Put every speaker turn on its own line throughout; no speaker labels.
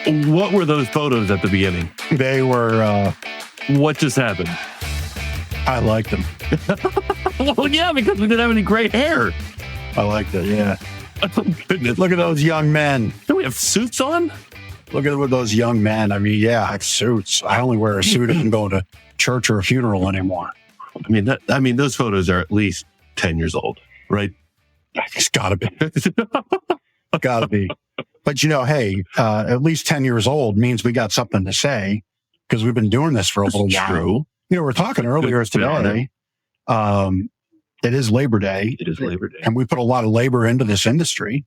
What were those photos at the beginning?
They were,
What just happened?
I liked them.
Well, yeah, because we didn't have any gray hair.
I liked it, yeah.
Oh, goodness.
Look at those young men.
Do we have suits on?
Look at those young men. I mean, yeah, I have suits. I only wear a suit if I'm going to church or a funeral anymore.
I mean, those photos are at least 10 years old, right?
It's gotta be. Gotta be. But hey, at least 10 years old means we got something to say because we've been doing this for a little while.
True.
We're talking earlier today. It is Labor Day.
It is Labor Day.
And we put a lot of labor into this industry.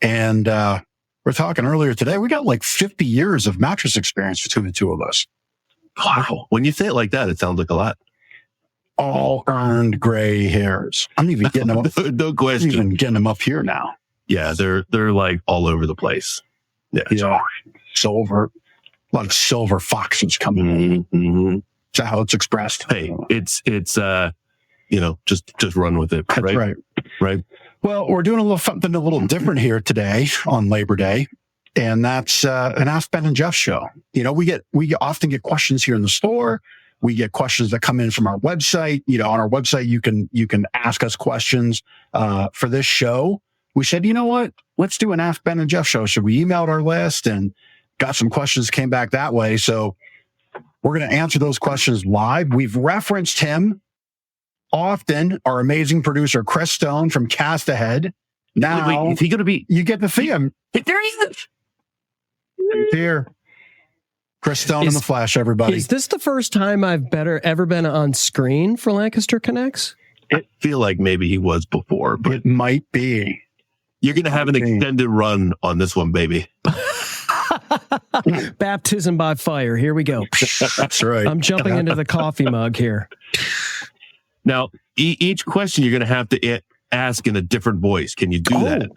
And we're talking earlier today. We got like 50 years of mattress experience between the two of us.
Wow. When you say it like that, it sounds like a lot.
All earned gray hairs. I'm even getting them up.
No question.
I'm even getting them up here now.
Yeah, they're like all over the place.
Yeah. Silver. A lot of silver foxes coming in.
Mm-hmm.
Is that how it's expressed?
Hey, it's just run with it.
That's right.
Right.
Well, we're doing something a little different here today on Labor Day, and that's an Ask Ben and Jeff show. We often get questions here in the store. We get questions that come in from our website. On our website, you can ask us questions. For this show, we said, you know what? Let's do an Ask Ben and Jeff show. So we emailed our list and got some questions, came back that way. So we're going to answer those questions live. We've referenced him often, our amazing producer, Chris Stone from Cast Ahead. Now,
wait, is he going to be?
You get to see him.
There he is.
Here. Chris Stone in the flesh, everybody.
Is this the first time I've ever been on screen for Lancaster Connects?
I feel like maybe he was before, but
it might be.
You're going to have an extended run on this one, baby.
Baptism by fire. Here we go.
That's right.
I'm jumping into the coffee mug here.
Now, each question you're going to have to ask in a different voice. Can you do that?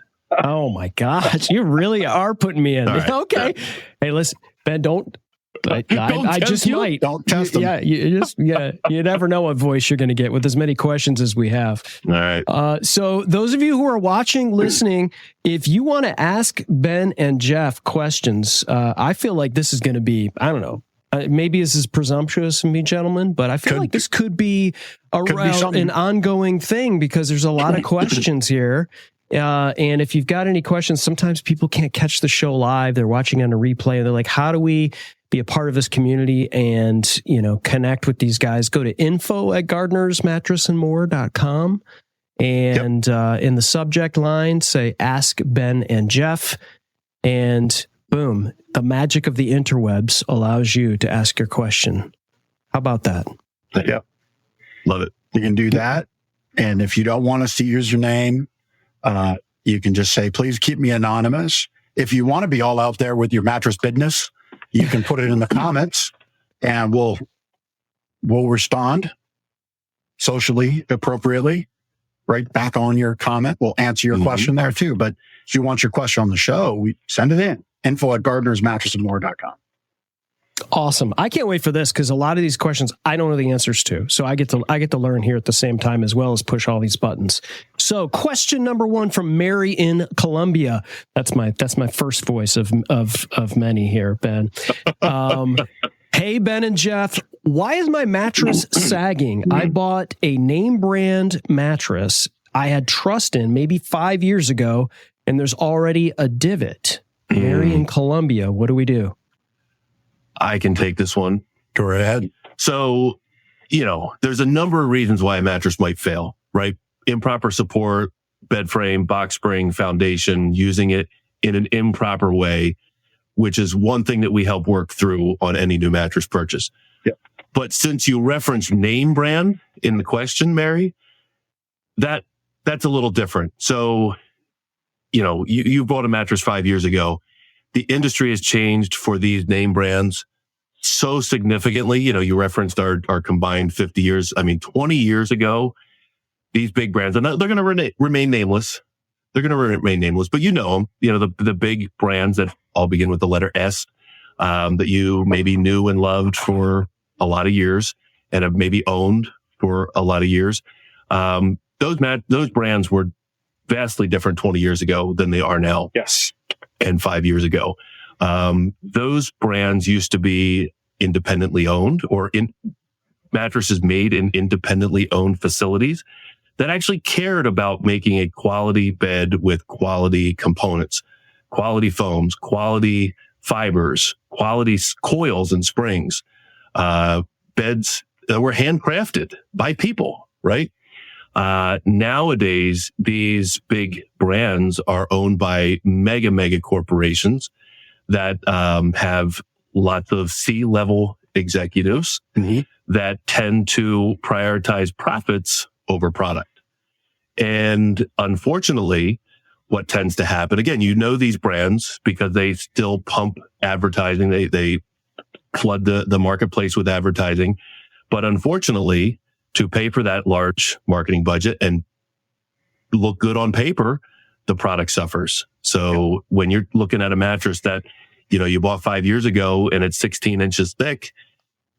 Oh my gosh. You really are putting me in.
Right.
Okay. Hey, listen, Ben, don't. I just might.
Don't test them.
Yeah, you never know what voice you're going to get with as many questions as we have.
All right.
So those of you who are watching, listening, if you want to ask Ben and Jeff questions, I feel like this is going to be, I don't know, maybe this is presumptuous of me, gentlemen, but I feel like this could be an ongoing thing because there's a lot of questions here. And if you've got any questions, sometimes people can't catch the show live. They're watching on a replay and they're like, how do we be a part of this community and, connect with these guys? Go to info@gardnersmattressandmore.com and in the subject line, say Ask Ben and Jeff, and boom, the magic of the interwebs allows you to ask your question. How about that?
Yep.
Love it.
You can do that. And if you don't want us to use your name, you can just say, please keep me anonymous. If you want to be all out there with your mattress business, you can put it in the comments and we'll respond socially, appropriately, right back on your comment. We'll answer your question there too. But if you want your question on the show, we send it in. info@gardnersmattressandmore.com.
Awesome. I can't wait for this because a lot of these questions I don't know the answers to. So I get to learn here at the same time as well as push all these buttons. So question number 1 from Mary in Columbia. That's my first voice of many here, Ben. Hey, Ben and Jeff, why is my mattress sagging? I bought a name brand mattress I had trust in maybe 5 years ago, and there's already a divot. Mary in Columbia, what do we do?
I can take this one.
Go ahead.
So, there's a number of reasons why a mattress might fail, right? Improper support, bed frame, box spring, foundation, using it in an improper way, which is one thing that we help work through on any new mattress purchase.
Yep.
But since you referenced name brand in the question, Mary, that's a little different. So, you bought a mattress 5 years ago. The industry has changed for these name brands so significantly. You referenced our combined 50 years. 20 years ago, these big brands, and they're going to remain nameless. They're going to remain nameless, but them, the big brands that all begin with the letter S, that you maybe knew and loved for a lot of years and have maybe owned for a lot of years. Those brands were vastly different 20 years ago than they are now.
Yes.
And 5 years ago. Those brands used to be independently owned or mattresses made in independently owned facilities that actually cared about making a quality bed with quality components, quality foams, quality fibers, quality coils and springs, beds that were handcrafted by people, right? Nowadays, these big brands are owned by mega corporations that have lots of C-level executives that tend to prioritize profits over product. And unfortunately, what tends to happen, again, these brands because they still pump advertising. They flood the marketplace with advertising. But unfortunately, to pay for that large marketing budget and look good on paper, the product suffers. So when you're looking at a mattress that, you bought 5 years ago and it's 16 inches thick,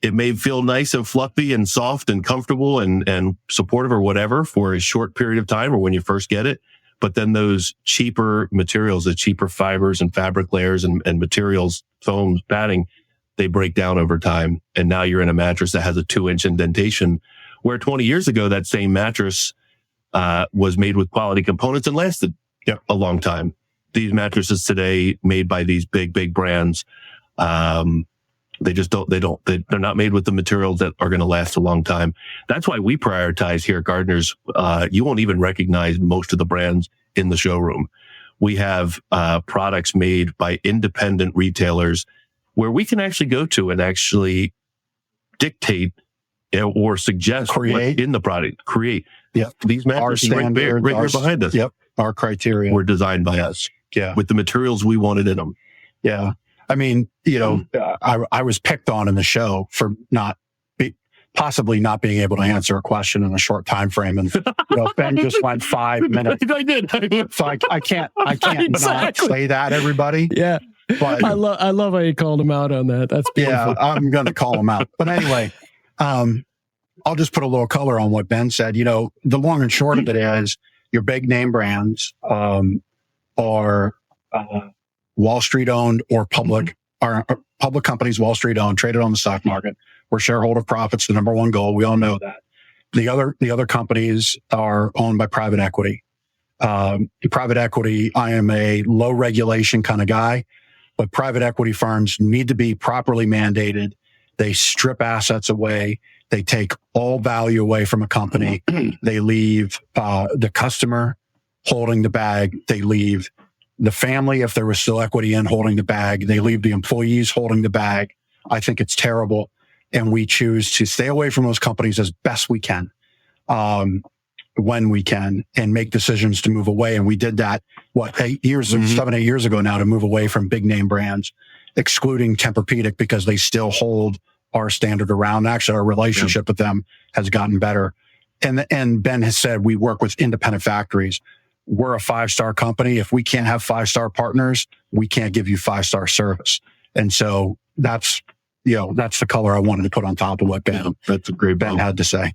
it may feel nice and fluffy and soft and comfortable and supportive or whatever for a short period of time or when you first get it. But then those cheaper materials, the cheaper fibers and fabric layers and materials, foams, padding, they break down over time. And now you're in a mattress that has a 2-inch indentation, where 20 years ago, that same mattress was made with quality components and lasted a long time. These mattresses today made by these big brands, they just they're not made with the materials that are going to last a long time. That's why we prioritize here at Gardeners. You won't even recognize most of the brands in the showroom. We have products made by independent retailers where we can actually go to and actually dictate or suggest what's in the product. Create.
Yep.
These mattresses right here behind us.
Yep. Our criteria
were designed by us. Yeah. With the materials we wanted in them.
Yeah. I mean, I was picked on in the show for possibly not being able to answer a question in a short time frame, and Ben just went 5 minutes.
I did.
So I can't not say that, everybody.
Yeah,
but
I love how you called him out on that. That's beautiful.
Yeah, I'm going to call him out. But anyway, I'll just put a little color on what Ben said. The long and short of it is your big name brands are Wall Street owned or public, are public companies, Wall Street owned, traded on the stock market, where shareholder profit's the number one goal. We all know that. The other companies are owned by private equity. Private equity, I am a low regulation kind of guy, but private equity firms need to be properly mandated. They strip assets away. They take all value away from a company. They leave the customer holding the bag. They leave the family, if there was still equity in, holding the bag. They leave the employees holding the bag. I think it's terrible. And we choose to stay away from those companies as best we can, when we can, and make decisions to move away. And we did that, 7, 8 years ago now, to move away from big name brands, excluding Tempur-Pedic because they still hold our standard around. Actually, our relationship with them has gotten better. And Ben has said we work with independent factories. We're a 5-star company. If we can't have 5-star partners, we can't give you 5-star service. And so that's the color I wanted to put on top of what
that's a great
Ben had to say.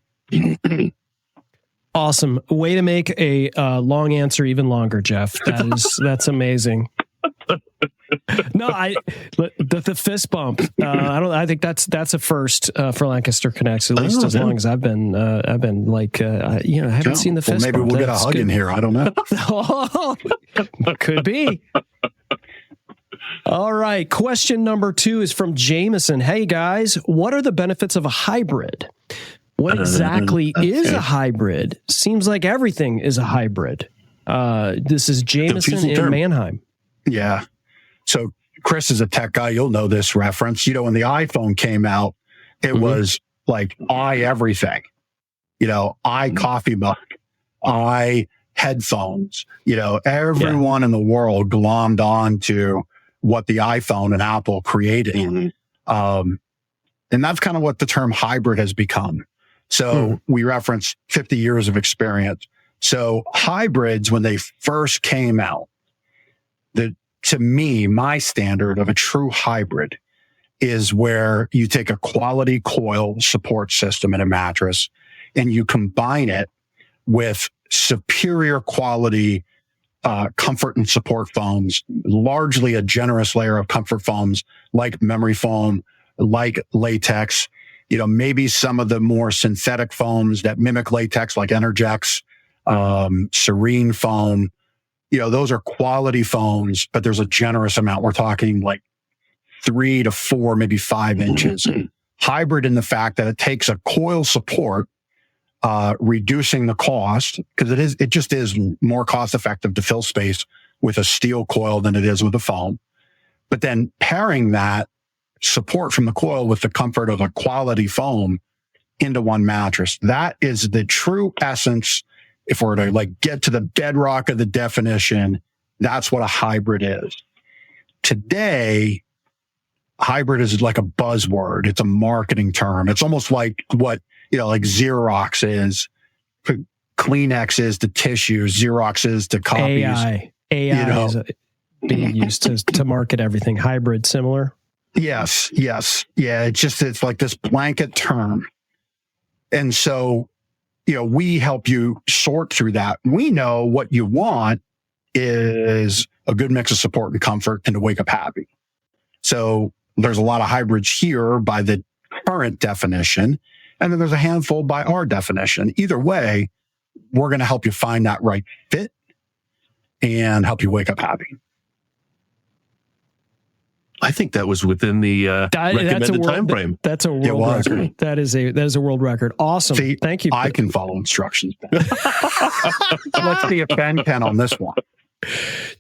Awesome. Way to make a long answer even longer, Jeff. That's amazing. No, the fist bump. I think that's a first for Lancaster Connects, at least as long as I've been like, I haven't seen the fist bump.
Maybe we'll get a hug in here. I don't know.
Could be. All right. Question number 2 is from Jameson. Hey guys, what are the benefits of a hybrid? What exactly is a hybrid? Seems like everything is a hybrid. This is Jameson in Mannheim.
Yeah. So Chris is a tech guy. You'll know this reference. When the iPhone came out, it was like everything. Coffee mug, headphones. Everyone in the world glommed on to what the iPhone and Apple created. And that's kind of what the term hybrid has become. So we reference 50 years of experience. So hybrids, when they first came out, to me, my standard of a true hybrid is where you take a quality coil support system in a mattress and you combine it with superior quality comfort and support foams, largely a generous layer of comfort foams like memory foam, like latex, maybe some of the more synthetic foams that mimic latex like Energex, Serene foam. Those are quality foams, but there's a generous amount. We're talking like 3 to 4, maybe 5 inches. Hybrid in the fact that it takes a coil support, reducing the cost, because it just is more cost effective to fill space with a steel coil than it is with a foam. But then pairing that support from the coil with the comfort of a quality foam into one mattress. That is the true essence. If we're to get to the bedrock of the definition, that's what a hybrid is. Today, hybrid is like a buzzword. It's a marketing term. It's almost like what, like Xerox is, Kleenex is to tissues, Xerox is to copies.
AI is being used to market everything. Hybrid, similar. Yes.
Yeah. It's like this blanket term. And so, we help you sort through that. We know what you want is a good mix of support and comfort and to wake up happy. So there's a lot of hybrids here by the current definition. And then there's a handful by our definition. Either way, we're going to help you find that right fit and help you wake up happy.
I think that was within the recommended time frame.
That's a world record. That is a world record. Awesome.
See,
thank you.
I can follow instructions. Let's see if Ben can on this one.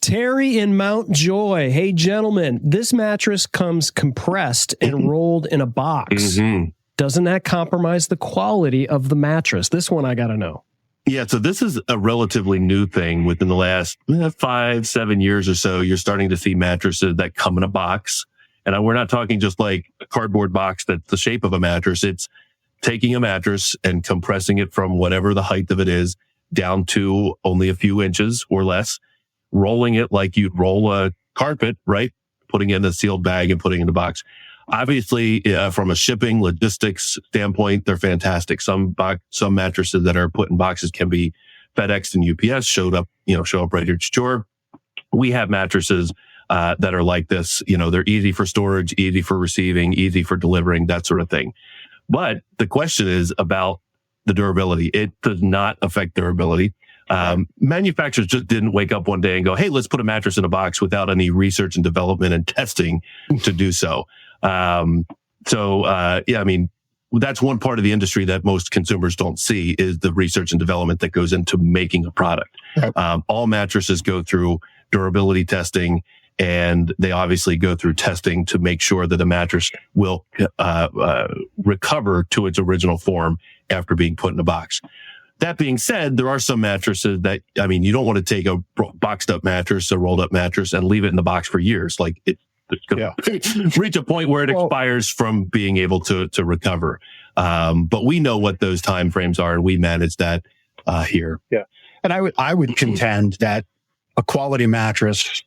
Terry in Mount Joy. Hey, gentlemen, this mattress comes compressed and rolled in a box. Mm-hmm. Doesn't that compromise the quality of the mattress? This one I got to know.
Yeah, so this is a relatively new thing within the last 5-7 years or so. You're starting to see mattresses that come in a box. And we're not talking just like a cardboard box that's the shape of a mattress. It's taking a mattress and compressing it from whatever the height of it is down to only a few inches or less, rolling it like you'd roll a carpet, right? Putting it in a sealed bag and putting it in a box. Obviously, from a shipping logistics standpoint, they're fantastic. Some mattresses that are put in boxes can be FedEx and UPS show up right at your door. We have mattresses that are like this. They're easy for storage, easy for receiving, easy for delivering, that sort of thing. But the question is about the durability. It does not affect durability. Manufacturers just didn't wake up one day and go, hey, let's put a mattress in a box without any research and development and testing to do so. That's one part of the industry that most consumers don't see is the research and development that goes into making a product. All mattresses go through durability testing, and they obviously go through testing to make sure that a mattress will recover to its original form after being put in a box. That being said, there are some mattresses that, you don't want to take a boxed up mattress, a rolled up mattress, and leave it in the box for years. Like it's going to reach a point where it expires from being able to recover. But we know what those time frames are, and we manage that here.
Yeah. And I would contend that a quality mattress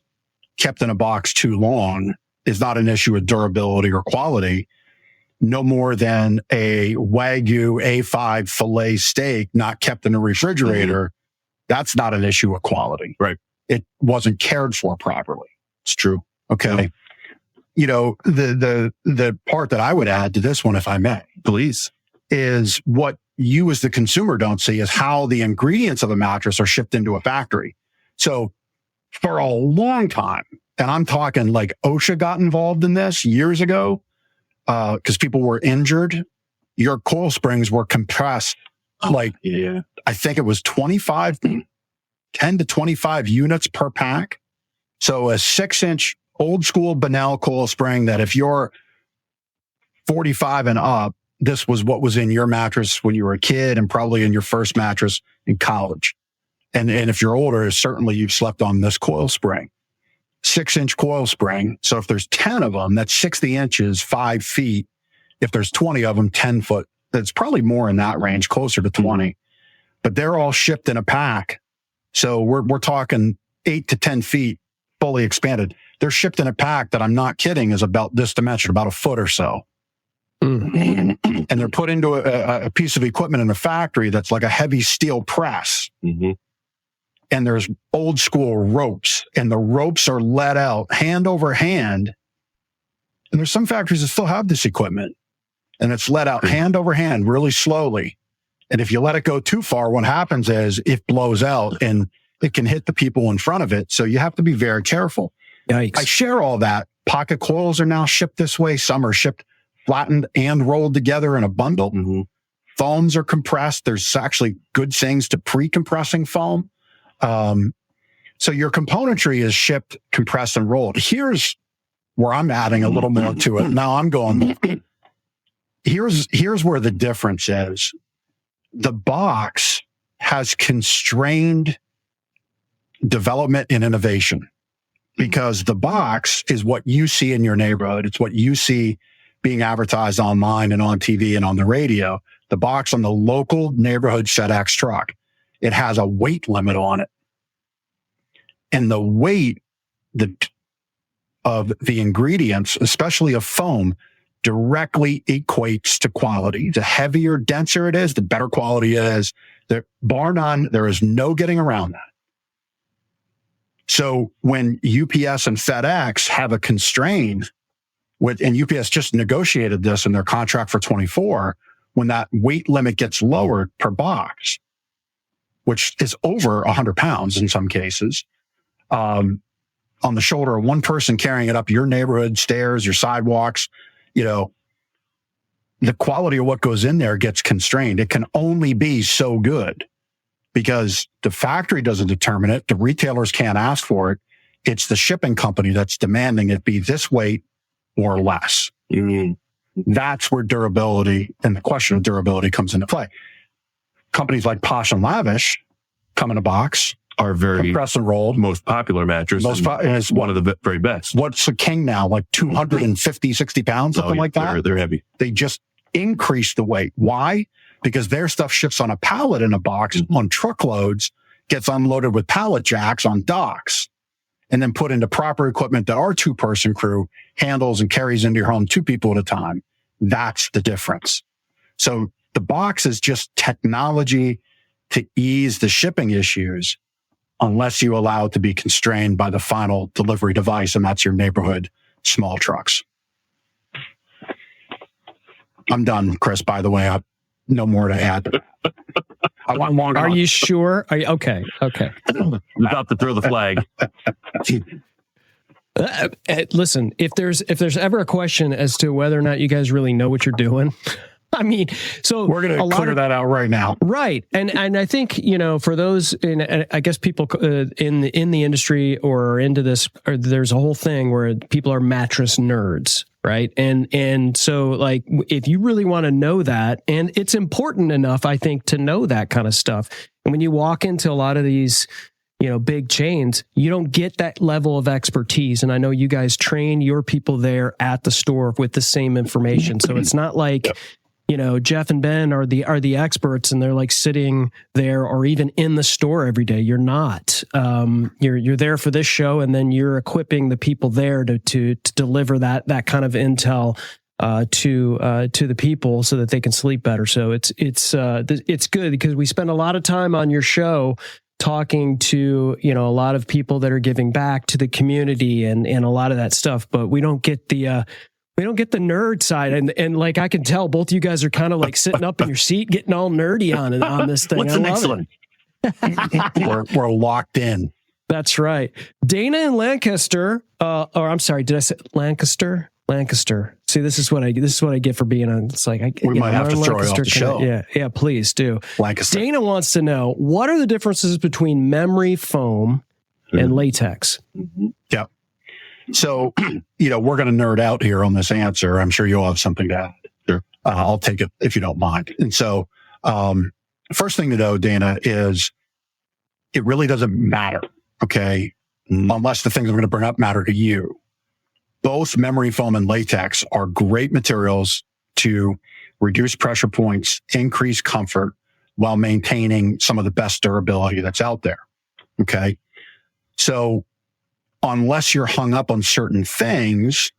kept in a box too long is not an issue of durability or quality. No more than a Wagyu A5 filet steak not kept in a refrigerator. Mm-hmm. That's not an issue of quality.
Right.
It wasn't cared for properly.
It's true.
Okay. Yeah. The part that I would add to this one, if I may,
please,
is what you as the consumer don't see is how the ingredients of a mattress are shipped into a factory. So for a long time, and I'm talking like OSHA got involved in this years ago, because people were injured, your coil springs were compressed. I think it was 10 to 25 units per pack. So a 6-inch old school Benel coil spring that if you're 45 and up, this was what was in your mattress when you were a kid and probably in your first mattress in college. And if you're older, certainly you've slept on this coil spring. 6-inch coil spring. So if there's 10 of them, that's 60 inches, 5 feet. If there's 20 of them, 10 foot. That's probably more in that range, closer to 20. But they're all shipped in a pack. So we're talking 8 to 10 feet fully expanded. They're shipped in a pack that I'm not kidding is about this dimension, about a foot or so. And they're put into a piece of equipment in a factory that's like a heavy steel press. Mm-hmm. and there's old school ropes, and the ropes are let out hand over hand. And there's some factories that still have this equipment, and it's let out hand over hand really slowly. And if you let it go too far, what happens is it blows out and it can hit the people in front of it. So you have to be very careful.
Yikes.
I share all that. Pocket coils are now shipped this way. Some are shipped flattened and rolled together in a bundle.
Mm-hmm.
Foams are compressed. There's actually good things to pre-compressing foam. So your componentry is shipped, compressed, and rolled. Here's where I'm adding a little more to it. Now I'm going, here's where the difference is. The box has constrained development and innovation, because the box is what you see in your neighborhood. It's what you see being advertised online and on TV and on the radio. The box on the local neighborhood FedEx truck, it has a weight limit on it. And the weight of the ingredients, especially of foam, directly equates to quality. The heavier, denser it is, the better quality it is. Bar none, there is no getting around that. So when UPS and FedEx have a constraint, and UPS just negotiated this in their contract for 24, when that weight limit gets lowered per box, which is over 100 pounds in some cases, on the shoulder of one person carrying it up your neighborhood stairs, your sidewalks, the quality of what goes in there gets constrained. It can only be so good because the factory doesn't determine it. The retailers can't ask for it. It's the shipping company that's demanding it be this weight or less.
Mm-hmm.
That's where durability and the question of durability comes into play. Companies like Posh and Lavish come in a box,
are very
compressed and rolled.
most popular mattress.
And it's
one of the very best.
What's a king now? Like 250, 60 pounds, something like that?
They're heavy.
They just increase the weight. Why? Because their stuff ships on a pallet in a box on truckloads, gets unloaded with pallet jacks on docks, and then put into proper equipment that our 2-person crew handles and carries into your home 2 people at a time. That's the difference. So the box is just technology to ease the shipping issues, unless you allow it to be constrained by the final delivery device, and that's your neighborhood small trucks. I'm done, Chris, by the way. No more to add. I want long
Are
enough.
you sure? Are you, okay.
I'm about to throw the flag.
Listen, if there's ever a question as to whether or not you guys really know what you're doing, I mean, so
We're going to clear that out right now.
Right. And I think, for those I guess people in the industry or into this, or there's a whole thing where people are mattress nerds. Right. And so like, if you really want to know that, and it's important enough, I think, to know that kind of stuff. And when you walk into a lot of these, big chains, you don't get that level of expertise. And I know you guys train your people there at the store with the same information. So it's not like, Jeff and Ben are the experts and they're like sitting there or even in the store every day. You're not. You're there for this show, and then you're equipping the people there to deliver that kind of intel to the people so that they can sleep better. So it's good because we spend a lot of time on your show talking to a lot of people that are giving back to the community and a lot of that stuff, but we don't get the nerd side. And like, I can tell both you guys are kind of like sitting up in your seat, getting all nerdy on this thing.
What's the next one?
We're locked in.
That's right. Dana and Lancaster, or I'm sorry, did I say Lancaster? Lancaster. See, this is what I get for being on. It's like,
we might have to throw you off the show.
Yeah, please do.
Lancaster.
Dana wants to know, what are the differences between memory foam and latex?
Mm-hmm. Yep. So, we're going to nerd out here on this answer. I'm sure you'll have something to add. Sure. I'll take it if you don't mind. And so, first thing to know, Dana, is it really doesn't matter, okay? Unless the things I'm going to bring up matter to you. Both memory foam and latex are great materials to reduce pressure points, increase comfort, while maintaining some of the best durability that's out there, okay? So, unless you're hung up on certain things,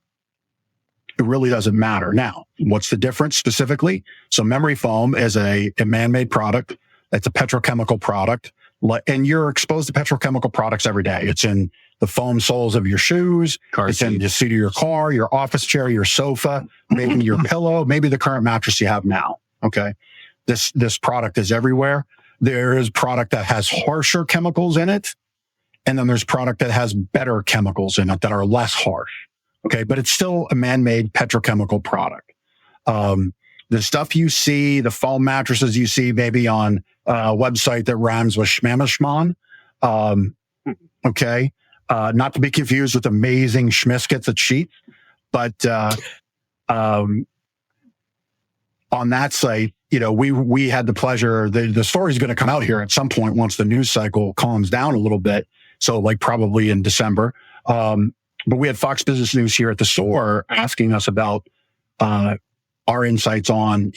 it really doesn't matter. Now, what's the difference specifically? So memory foam is a man-made product. It's a petrochemical product And you're exposed to petrochemical products every day. It's in the foam soles of your shoes. It's in the seat of your car, your office chair, your sofa, maybe your pillow, maybe the current mattress you have now. Okay. This product is everywhere. There is product that has harsher chemicals in it. And then there's product that has better chemicals in it that are less harsh. Okay. But it's still a man-made petrochemical product. The stuff you see, the foam mattresses you see maybe on a website that rhymes with schmamishmon. Okay. Not to be confused with amazing Schmiskets at Sheets, but, on that site, we had the pleasure, the story's going to come out here at some point once the news cycle calms down a little bit. So like probably in December. But we had Fox Business News here at the store asking us about, our insights on,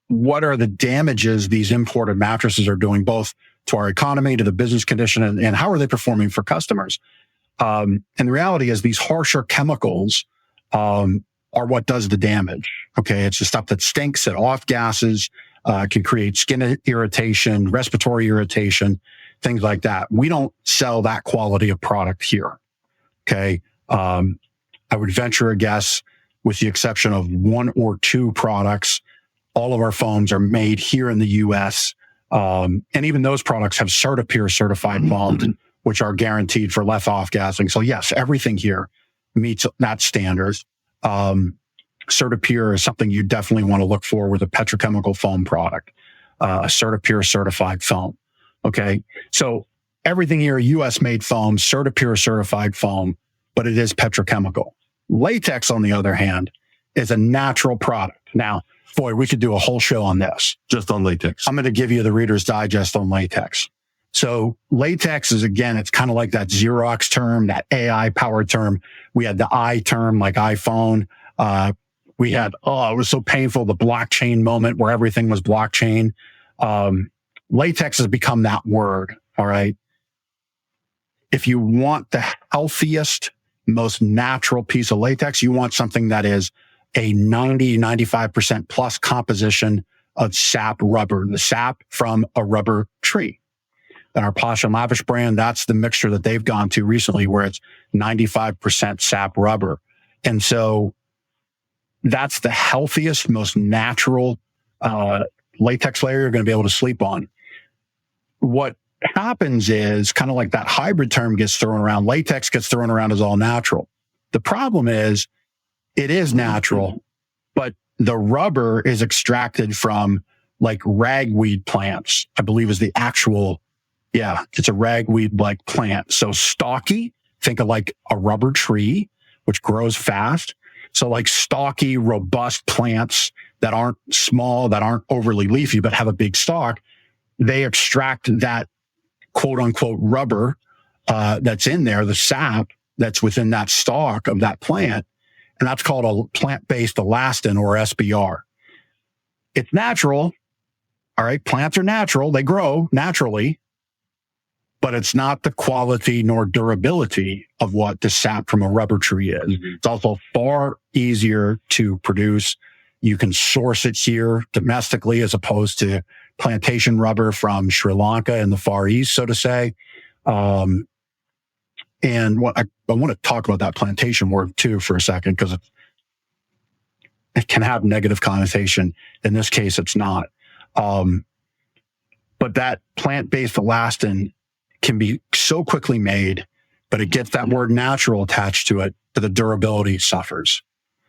what are the damages these imported mattresses are doing both to our economy, to the business condition, and how are they performing for customers? And the reality is these harsher chemicals, are what does the damage. Okay. It's the stuff that stinks, that off gases, can create skin irritation, respiratory irritation, things like that. We don't sell that quality of product here. Okay. I would venture a guess, with the exception of one or two products, all of our foams are made here in the US. And even those products have CertaPure certified foams, which are guaranteed for less off gassing. So yes, everything here meets that standard. CertaPure is something you definitely want to look for with a petrochemical foam product, a CertaPure certified foam. Okay. So everything here, US made foam, CertaPure certified foam, but it is petrochemical. Latex, on the other hand, is a natural product. Now, boy, we could do a whole show on this.
Just on latex.
I'm going to give you the Reader's Digest on latex. So latex is, again, it's kind of like that Xerox term, that AI powered term. We had the I term, like iPhone. We had, it was so painful, the blockchain moment where everything was blockchain. Latex has become that word. All right. If you want the healthiest, most natural piece of latex, you want something that is a 95% plus composition of sap rubber, the sap from a rubber tree. And our Posh and Lavish brand, that's the mixture that they've gone to recently, where it's 95% sap rubber. And so that's the healthiest, most natural latex layer you're going to be able to sleep on. What happens is kind of like that hybrid term gets thrown around. Latex gets thrown around as all natural. The problem is it is natural, but the rubber is extracted from like ragweed plants, I believe is the actual, it's a ragweed like plant. So stalky, think of like a rubber tree, which grows fast. So like stalky, robust plants that aren't small, that aren't overly leafy, but have a big stalk. They extract that quote unquote rubber, that's in there, the sap that's within that stalk of that plant. And that's called a plant-based elastin, or SBR. It's natural. All right. Plants are natural. They grow naturally, but it's not the quality nor durability of what the sap from a rubber tree is. Mm-hmm. It's also far easier to produce. You can source it here domestically as opposed to plantation rubber from Sri Lanka in the Far East, so to say. And what I want to talk about that plantation word too for a second, because it can have negative connotation. In this case, it's not. But that plant-based elastin can be so quickly made, but it gets that word natural attached to it, that the durability suffers.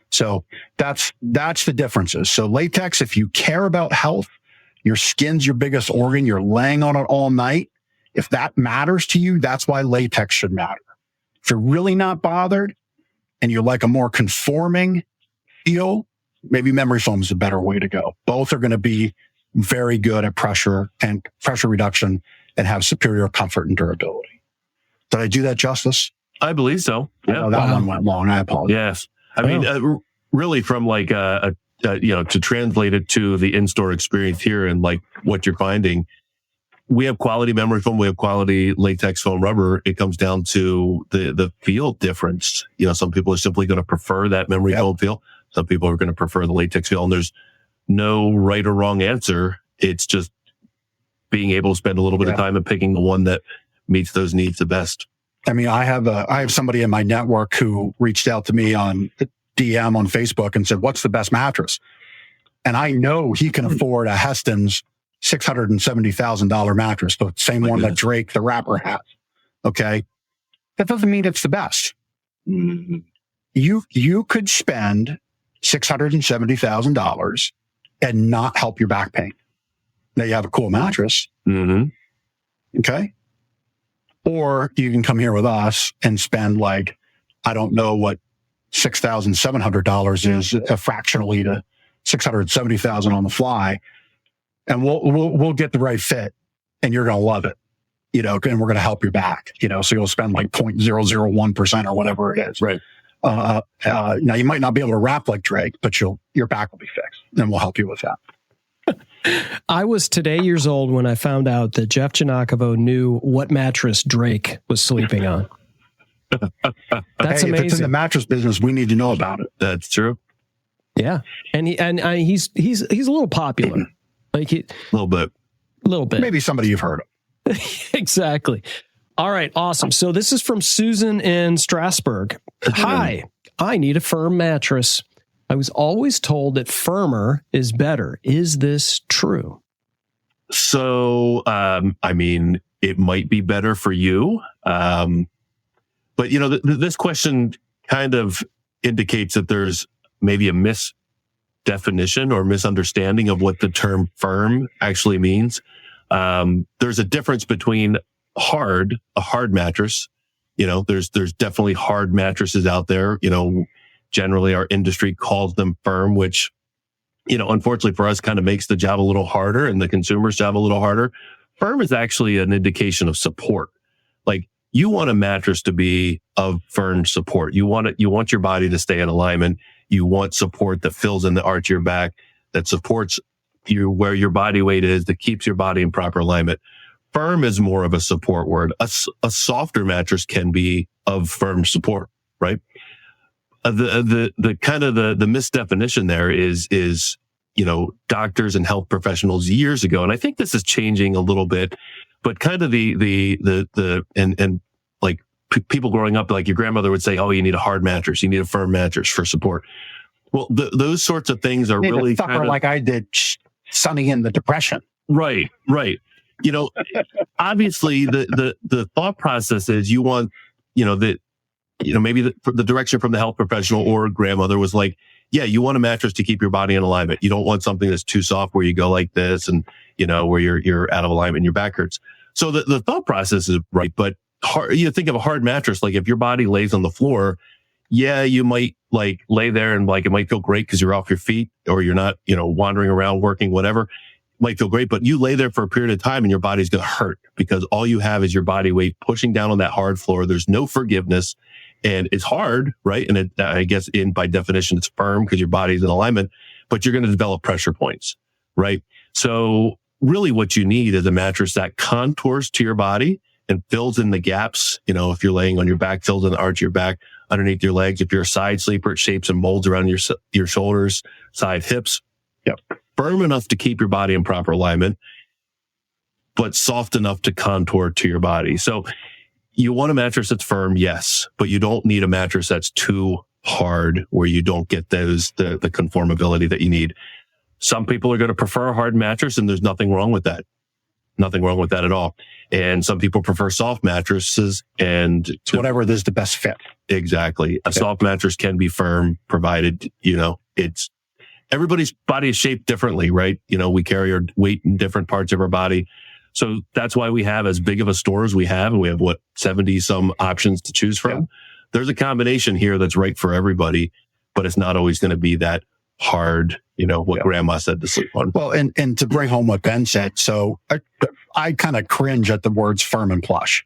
So that's the differences. So latex, if you care about health, your skin's your biggest organ, you're laying on it all night. If that matters to you, that's why latex should matter. If you're really not bothered and you like a more conforming feel, maybe memory foam is a better way to go. Both are going to be very good at pressure and pressure reduction and have superior comfort and durability. Did I do that justice?
I believe so. Yeah,
that one went long. I apologize.
Yes. I mean, really from like, to translate it to the in-store experience here and like what you're finding, we have quality memory foam, we have quality latex foam rubber. It comes down to the feel difference. Some people are simply going to prefer that memory foam feel. Some people are going to prefer the latex feel, and there's no right or wrong answer. It's just being able to spend a little bit of time and picking the one that meets those needs the best.
I mean, I have somebody in my network who reached out to me on DM on Facebook and said, "What's the best mattress?" And I know he can afford a Heston's $670,000 mattress, the same one that Drake, the rapper, has. Okay. That doesn't mean it's the best. You could spend $670,000 and not help your back pain. Now you have a cool mattress. Okay. Or you can come here with us and spend like, I don't know what $6,700 is fractionally to $670,000 on the fly. And we'll get the right fit and you're going to love it, you know, and we're going to help your back, you know, so you'll spend like 0.001% or whatever it is.
Right.
Now you might not be able to rap like Drake, but your back will be fixed and we'll help you with that.
I was today years old when I found out that Jeff Janakovo knew what mattress Drake was sleeping on. That's amazing.
If it's in the mattress business, we need to know about it.
That's true.
Yeah. And he's a little popular. Like a little bit.
Maybe somebody you've heard of.
Exactly. All right. Awesome. So this is from Susan in Strasbourg. Hi, I need a firm mattress. I was always told that firmer is better. Is this true?
So, I mean, it might be better for you. But, you know, this question kind of indicates that there's maybe a misdefinition or misunderstanding of what the term firm actually means. There's a difference between a hard mattress. You know, there's definitely hard mattresses out there. You know, generally our industry calls them firm, which, you know, unfortunately for us kind of makes the job a little harder and the consumer's job a little harder. Firm is actually an indication of support. Like, you want a mattress to be of firm support. You want your body to stay in alignment. You want support that fills in the arch of your back, that supports you where your body weight is, that keeps your body in proper alignment. Firm is more of a support word. A softer mattress can be of firm support, right? The kind of the misdefinition there is, you know, doctors and health professionals years ago. And I think this is changing a little bit, but kind of and like people growing up, like your grandmother would say, "Oh, you need a hard mattress. You need a firm mattress for support." Well, those sorts of things are really
kind of like I did Sonny in the Depression.
Right. You know, obviously the thought process is you want, you know, that, you know, maybe the direction from the health professional or grandmother was like, yeah, you want a mattress to keep your body in alignment. You don't want something that's too soft where you go like this and, you know, where you're out of alignment and your back hurts. So the thought process is right, but you think of a hard mattress, like if your body lays on the floor, yeah, you might like lay there and like it might feel great because you're off your feet or you're not, you know, wandering around working, whatever. Might feel great, but you lay there for a period of time and your body's going to hurt because all you have is your body weight pushing down on that hard floor. There's no forgiveness and it's hard, right? And I guess by definition, it's firm because your body's in alignment, but you're going to develop pressure points, right? So really what you need is a mattress that contours to your body and fills in the gaps. You know, if you're laying on your back, fills in the arch of your back, underneath your legs. If you're a side sleeper, it shapes and molds around your shoulders, side hips.
Yep.
Firm enough to keep your body in proper alignment, but soft enough to contour to your body. So you want a mattress that's firm, yes, but you don't need a mattress that's too hard where you don't get the conformability that you need. Some people are going to prefer a hard mattress, and there's nothing wrong with that. Nothing wrong with that at all. And some people prefer soft mattresses, and
whatever is the best fit.
Exactly. A soft mattress can be firm, provided, you know, it's everybody's body is shaped differently, right? You know, we carry our weight in different parts of our body. So that's why we have as big of a store as we have, and we have 70 some options to choose from. Yeah. There's a combination here that's right for everybody, but it's not always going to be that hard, you know, what grandma said to sleep on.
Well, and to bring home what Ben said, so I kind of cringe at the words firm and plush.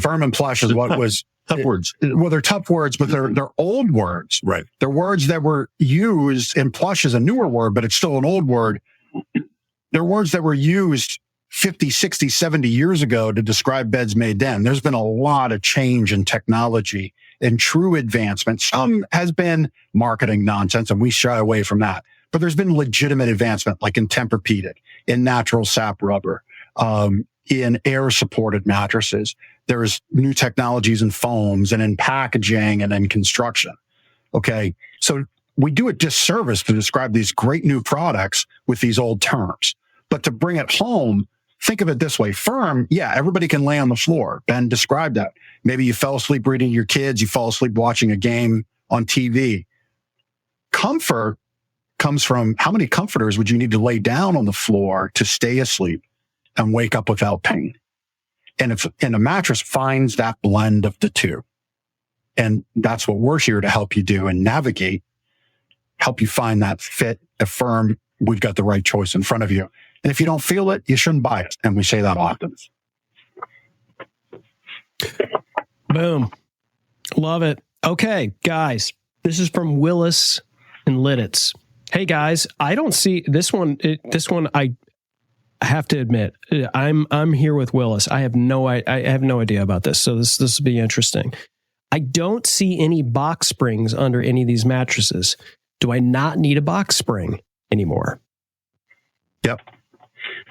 Firm and plush is what was
tough words.
Well, they're tough words, but they're old words.
Right.
They're words that were used, and plush is a newer word, but it's still an old word. They're words that were used 50, 60, 70 years ago to describe beds made then. There's been a lot of change in technology and true advancement. Some has been marketing nonsense, and we shy away from that. But there's been legitimate advancement, like in Tempur-Pedic, in natural sap rubber, in air supported mattresses. There's new technologies in foams and in packaging and in construction. Okay. So we do a disservice to describe these great new products with these old terms. But to bring it home, think of it this way. Firm, yeah, everybody can lay on the floor. Ben described that. Maybe you fell asleep reading to your kids, you fall asleep watching a game on TV. Comfort comes from how many comforters would you need to lay down on the floor to stay asleep and wake up without pain? And a mattress finds that blend of the two. And that's what we're here to help you do and navigate, help you find that fit, affirm we've got the right choice in front of you. And if you don't feel it, you shouldn't buy it. And we say that often.
Boom. Love it. Okay, guys, this is from Willis and Lidditz. Hey guys, I don't see this one. I have to admit, I'm here with Willis. I have no idea about this. So this will be interesting. I don't see any box springs under any of these mattresses. Do I not need a box spring anymore?
Yep.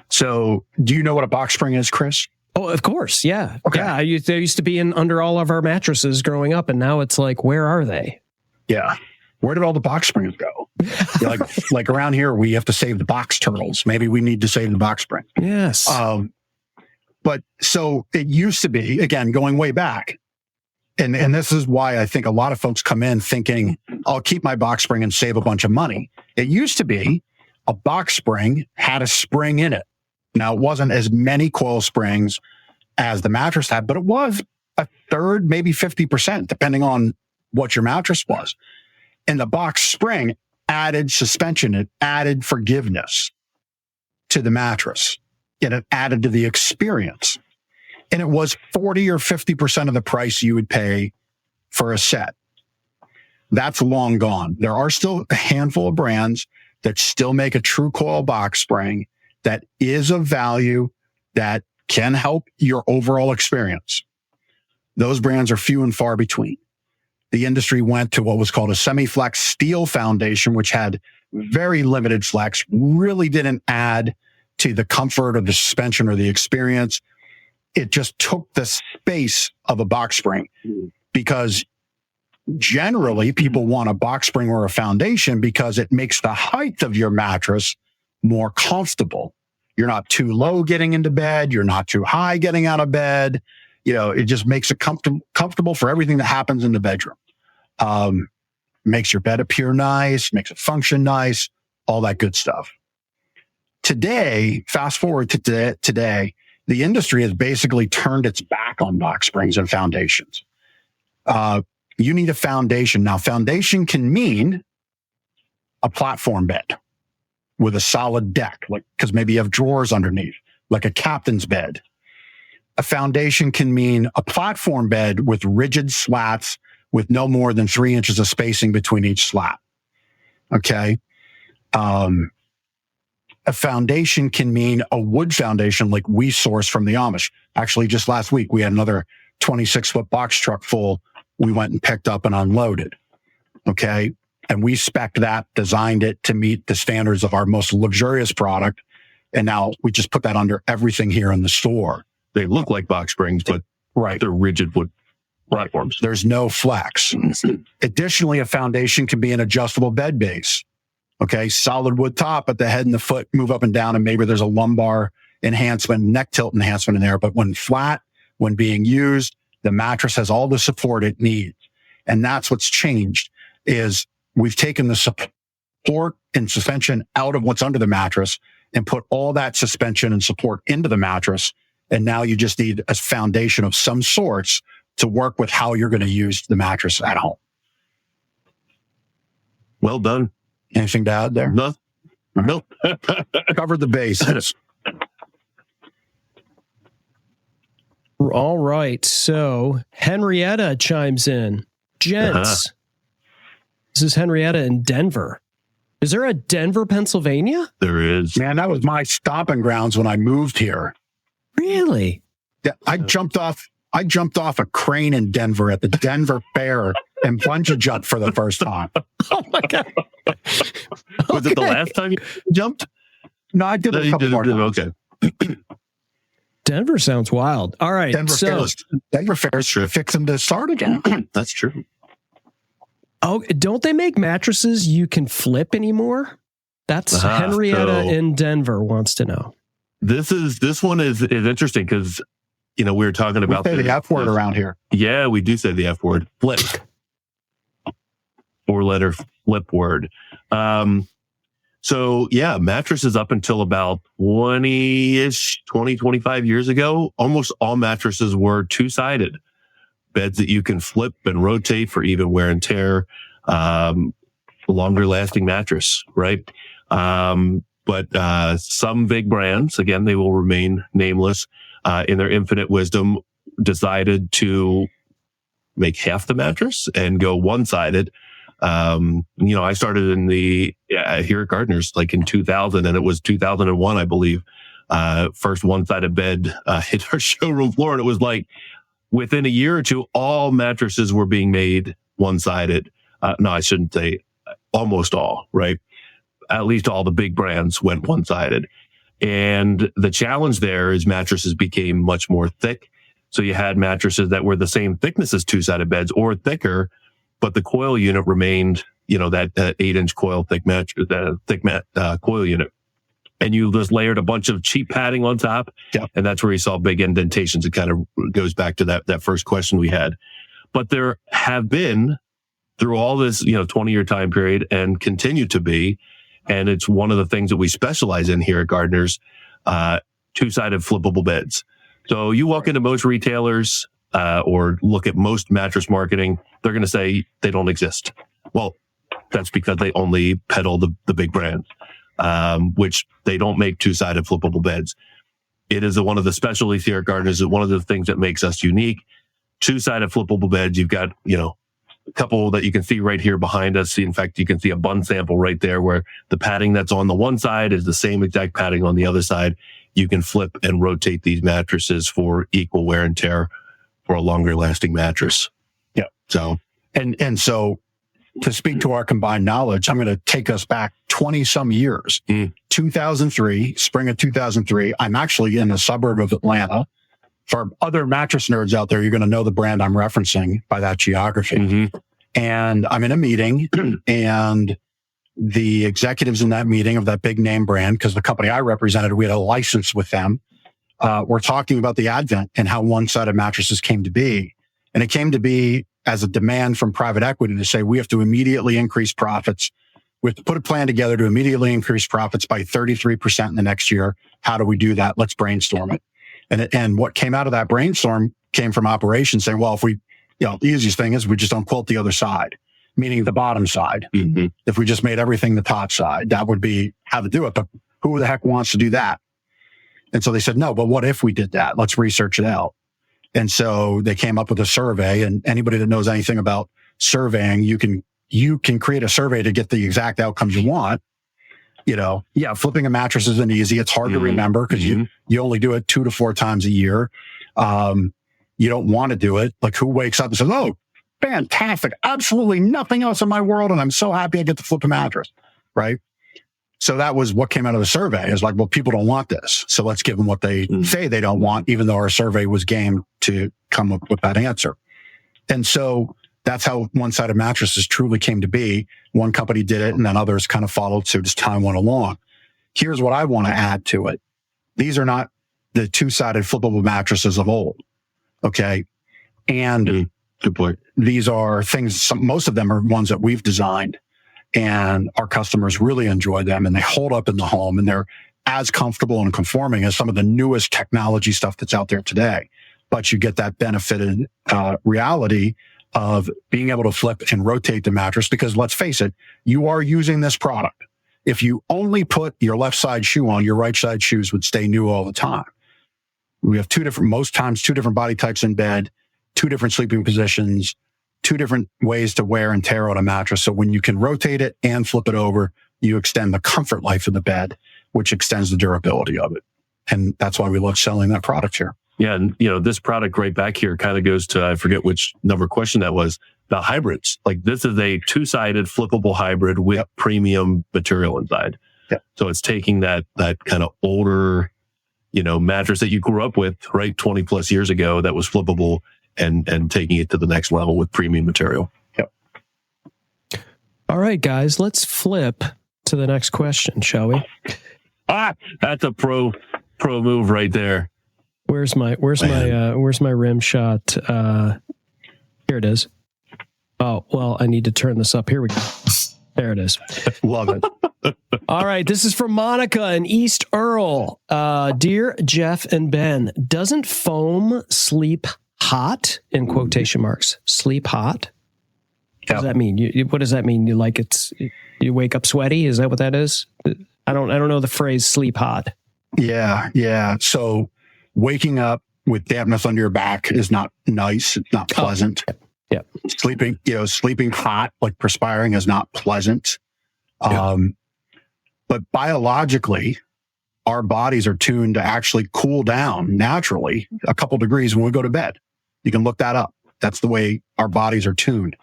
So do you know what a box spring is, Chris?
Oh, of course. Yeah.
Okay.
Yeah. They used to be under all of our mattresses growing up. And now it's like, where are they?
Yeah. Where did all the box springs go? like around here, we have to save the box turtles. Maybe we need to save the box spring.
Yes.
But so it used to be, again, going way back. And this is why I think a lot of folks come in thinking, I'll keep my box spring and save a bunch of money. It used to be a box spring had a spring in it. Now, it wasn't as many coil springs as the mattress had, but it was a third, maybe 50%, depending on what your mattress was. And the box spring added suspension. It added forgiveness to the mattress. And it added to the experience. And it was 40 or 50% of the price you would pay for a set. That's long gone. There are still a handful of brands that still make a true coil box spring that is of value, that can help your overall experience. Those brands are few and far between. The industry went to what was called a semi-flex steel foundation, which had very limited flex, really didn't add to the comfort or the suspension or the experience. It just took the space of a box spring, because generally people want a box spring or a foundation because it makes the height of your mattress more comfortable. You're not too low getting into bed. You're not too high getting out of bed. It just makes it comfortable for everything that happens in the bedroom. Makes your bed appear nice, makes it function nice, all that good stuff. Today, fast forward to today, the industry has basically turned its back on box springs and foundations. You need a foundation. Now, foundation can mean a platform bed with a solid deck, because maybe you have drawers underneath, like a captain's bed. A foundation can mean a platform bed with rigid slats with no more than 3 inches of spacing between each slat. Okay. A foundation can mean a wood foundation like we source from the Amish. Actually, just last week, we had another 26-foot box truck full. We went and picked up and unloaded. Okay. And we spec'd that, designed it to meet the standards of our most luxurious product. And now we just put that under everything here in the store.
They look like box springs, but they're rigid wood platforms.
There's no flex. Additionally, a foundation can be an adjustable bed base. Okay. Solid wood top, but the head and the foot move up and down. And maybe there's a lumbar enhancement, neck tilt enhancement in there. But when flat, when being used, the mattress has all the support it needs. And that's what's changed, is we've taken the support and suspension out of what's under the mattress and put all that suspension and support into the mattress. And now you just need a foundation of some sorts to work with how you're going to use the mattress at home.
Well done.
Anything to add there?
No. Nope.
Covered the bases.
All right. So Henrietta chimes in. Gents, This is Henrietta in Denver. Is there a Denver, Pennsylvania?
There is.
Man, that was my stomping grounds when I moved here.
Really?
Yeah, I jumped off a crane in Denver at the Denver Fair and bungee jumped for the first time.
Oh my God.
Was it the last time you jumped?
No, I did it a couple more times.
Okay.
Denver sounds wild. All right.
Denver Fairs should fix them to start again.
That's true.
Oh, don't they make mattresses you can flip anymore? That's Henrietta in Denver wants to know.
This one is interesting because, we were talking about
the F word around here.
Yeah, we do say the F word, flip, or letter flip word. So yeah, mattresses up until about 25 years ago, almost all mattresses were two-sided. Beds that you can flip and rotate for even wear and tear, longer lasting mattress, right? But some big brands, again, they will remain nameless, in their infinite wisdom, decided to make half the mattress and go one-sided. I started here at Gardner's like in 2000, and it was 2001, I believe, first one-sided bed hit our showroom floor, and it was like, within a year or two, all mattresses were being made one-sided. No, I shouldn't say almost all, right? At least all the big brands went one-sided. And the challenge there is mattresses became much more thick. So you had mattresses that were the same thickness as two-sided beds or thicker, but the coil unit remained, that 8-inch coil coil unit. And you just layered a bunch of cheap padding on top. Yeah. And that's where you saw big indentations. It kind of goes back to that first question we had. But there have been, through all this, 20-year time period, and continue to be, and it's one of the things that we specialize in here at Gardner's, two-sided flippable beds. So you walk into most retailers, or look at most mattress marketing, they're going to say they don't exist. Well, that's because they only peddle the big brands. Which they don't make two-sided flippable beds. It is one of the specialties here at Gardner's. One of the things that makes us unique. Two-sided flippable beds. You've got, a couple that you can see right here behind us. In fact, you can see a bun sample right there where the padding that's on the one side is the same exact padding on the other side. You can flip and rotate these mattresses for equal wear and tear for a longer lasting mattress.
Yeah.
So,
and so to speak to our combined knowledge, I'm going to take us back 20 some years. 2003, spring of 2003. I'm actually in a suburb of Atlanta. For other mattress nerds out there, you're going to know the brand I'm referencing by that geography. Mm-hmm. And I'm in a meeting, and the executives in that meeting of that big name brand, because the company I represented, we had a license with them. We're talking about the advent and how one-sided mattresses came to be. And it came to be as a demand from private equity to say, we have to immediately increase profits. We have to put a plan together to immediately increase profits by 33% in the next year. How do we do that? Let's brainstorm it. And what came out of that brainstorm came from operations saying, well, if we, the easiest thing is we just don't quilt the other side, meaning the bottom side. Mm-hmm. If we just made everything the top side, that would be how to do it. But who the heck wants to do that? And so they said, no, but what if we did that? Let's research it out. And so they came up with a survey, and anybody that knows anything about surveying, you can create a survey to get the exact outcomes you want. Flipping a mattress isn't easy. It's hard to remember because you only do it 2 to 4 times a year. You don't want to do it. Like, who wakes up and says, oh, fantastic. Absolutely nothing else in my world. And I'm so happy I get to flip a mattress. Right. So that was what came out of the survey. It's like, well, people don't want this. So let's give them what they say they don't want, even though our survey was game to come up with that answer. And so that's how one-sided mattresses truly came to be. One company did it, and then others kind of followed suit as time went along. Here's what I want to add to it. These are not the two-sided flippable mattresses of old. Okay. And
good point.
These are things, most of them are ones that we've designed, and our customers really enjoy them, and they hold up in the home, and they're as comfortable and conforming as some of the newest technology stuff that's out there today. But you get that benefited reality of being able to flip and rotate the mattress, because let's face it, you are using this product. If you only put your left side shoe on, your right side shoes would stay new all the time. We have most times two different body types in bed, 2 different sleeping positions, 2 different ways to wear and tear on a mattress. So when you can rotate it and flip it over, you extend the comfort life of the bed, which extends the durability of it. And that's why we love selling that product here.
Yeah. And, this product right back here kind of goes to, I forget which number question that was, the hybrids. Like, this is a 2-sided flippable hybrid with premium material inside. Yep. So it's taking that kind of older, mattress that you grew up with, right? 20 plus years ago that was flippable and taking it to the next level with premium material.
Yep.
All right, guys, let's flip to the next question, shall we?
That's a pro move right there.
Where's my rim shot? Here it is. Oh, well, I need to turn this up. Here we go. There it is.
Love it.
All right. This is from Monica in East Earl. Dear Jeff and Ben, doesn't foam sleep hot, in quotation marks? Sleep hot? What does that mean? What does that mean? You wake up sweaty? Is that what that is? I don't know the phrase sleep hot.
Yeah. So waking up with dampness under your back is not nice. It's not pleasant.
Yeah.
Sleeping hot, like perspiring, is not pleasant. But biologically, our bodies are tuned to actually cool down naturally a couple degrees when we go to bed. You can look that up. That's the way our bodies are tuned.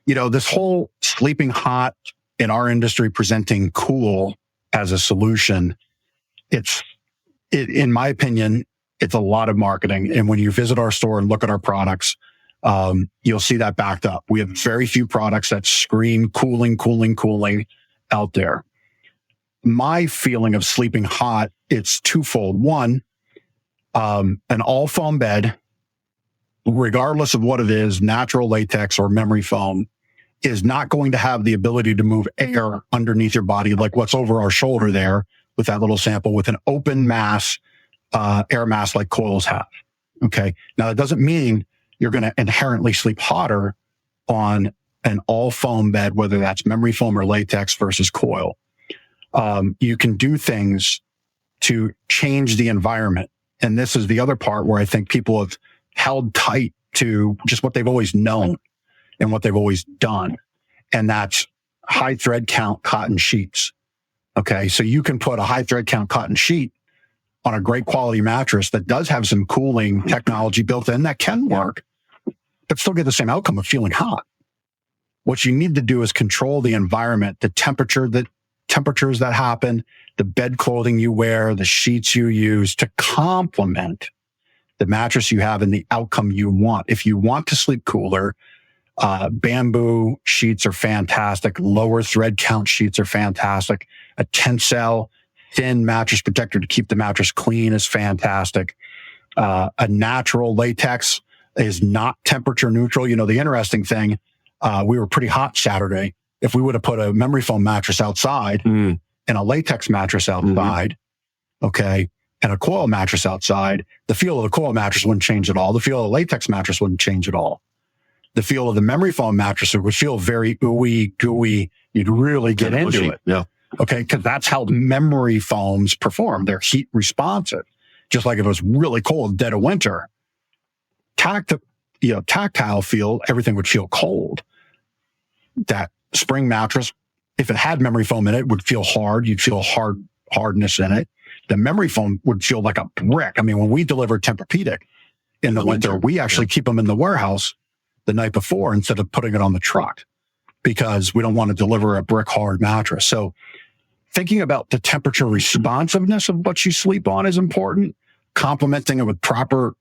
This whole sleeping hot in our industry presenting cool as a solution, in my opinion, it's a lot of marketing. And when you visit our store and look at our products, you'll see that backed up. We have very few products that scream cooling out there. My feeling of sleeping hot, it's twofold. One, an all foam bed, regardless of what it is, natural latex or memory foam, is not going to have the ability to move air underneath your body like what's over our shoulder there with that little sample with an open mass, air mass like coils have. Okay. Now, that doesn't mean you're going to inherently sleep hotter on an all foam bed, whether that's memory foam or latex versus coil. You can do things to change the environment. And this is the other part where I think people have held tight to just what they've always known and what they've always done. And that's high thread count cotton sheets. Okay. So you can put a high thread count cotton sheet on a great quality mattress that does have some cooling technology built in that can work, but still get the same outcome of feeling hot. What you need to do is control the environment, the temperatures that happen, the bed clothing you wear, the sheets you use to complement the mattress you have and the outcome you want. If you want to sleep cooler, bamboo sheets are fantastic. Lower thread count sheets are fantastic. A tensile thin mattress protector to keep the mattress clean is fantastic. A natural latex is not temperature neutral. The interesting thing, we were pretty hot Saturday. If we would have put a memory foam mattress outside and a latex mattress outside, okay, and a coil mattress outside, the feel of the coil mattress wouldn't change at all. The feel of the latex mattress wouldn't change at all. The feel of the memory foam mattress would feel very ooey, gooey. You'd really get into it.
Yeah.
Okay. Cause that's how memory foams perform. They're heat responsive. Just like if it was really cold, dead of winter, tactile feel, everything would feel cold. That spring mattress, if it had memory foam in it, would feel hard. You'd feel hardness in it. The memory foam would feel like a brick. I mean, when we deliver Tempur-Pedic in the winter, we actually keep them in the warehouse the night before instead of putting it on the truck because we don't want to deliver a brick hard mattress. So thinking about the temperature responsiveness of what you sleep on is important. Complementing it with proper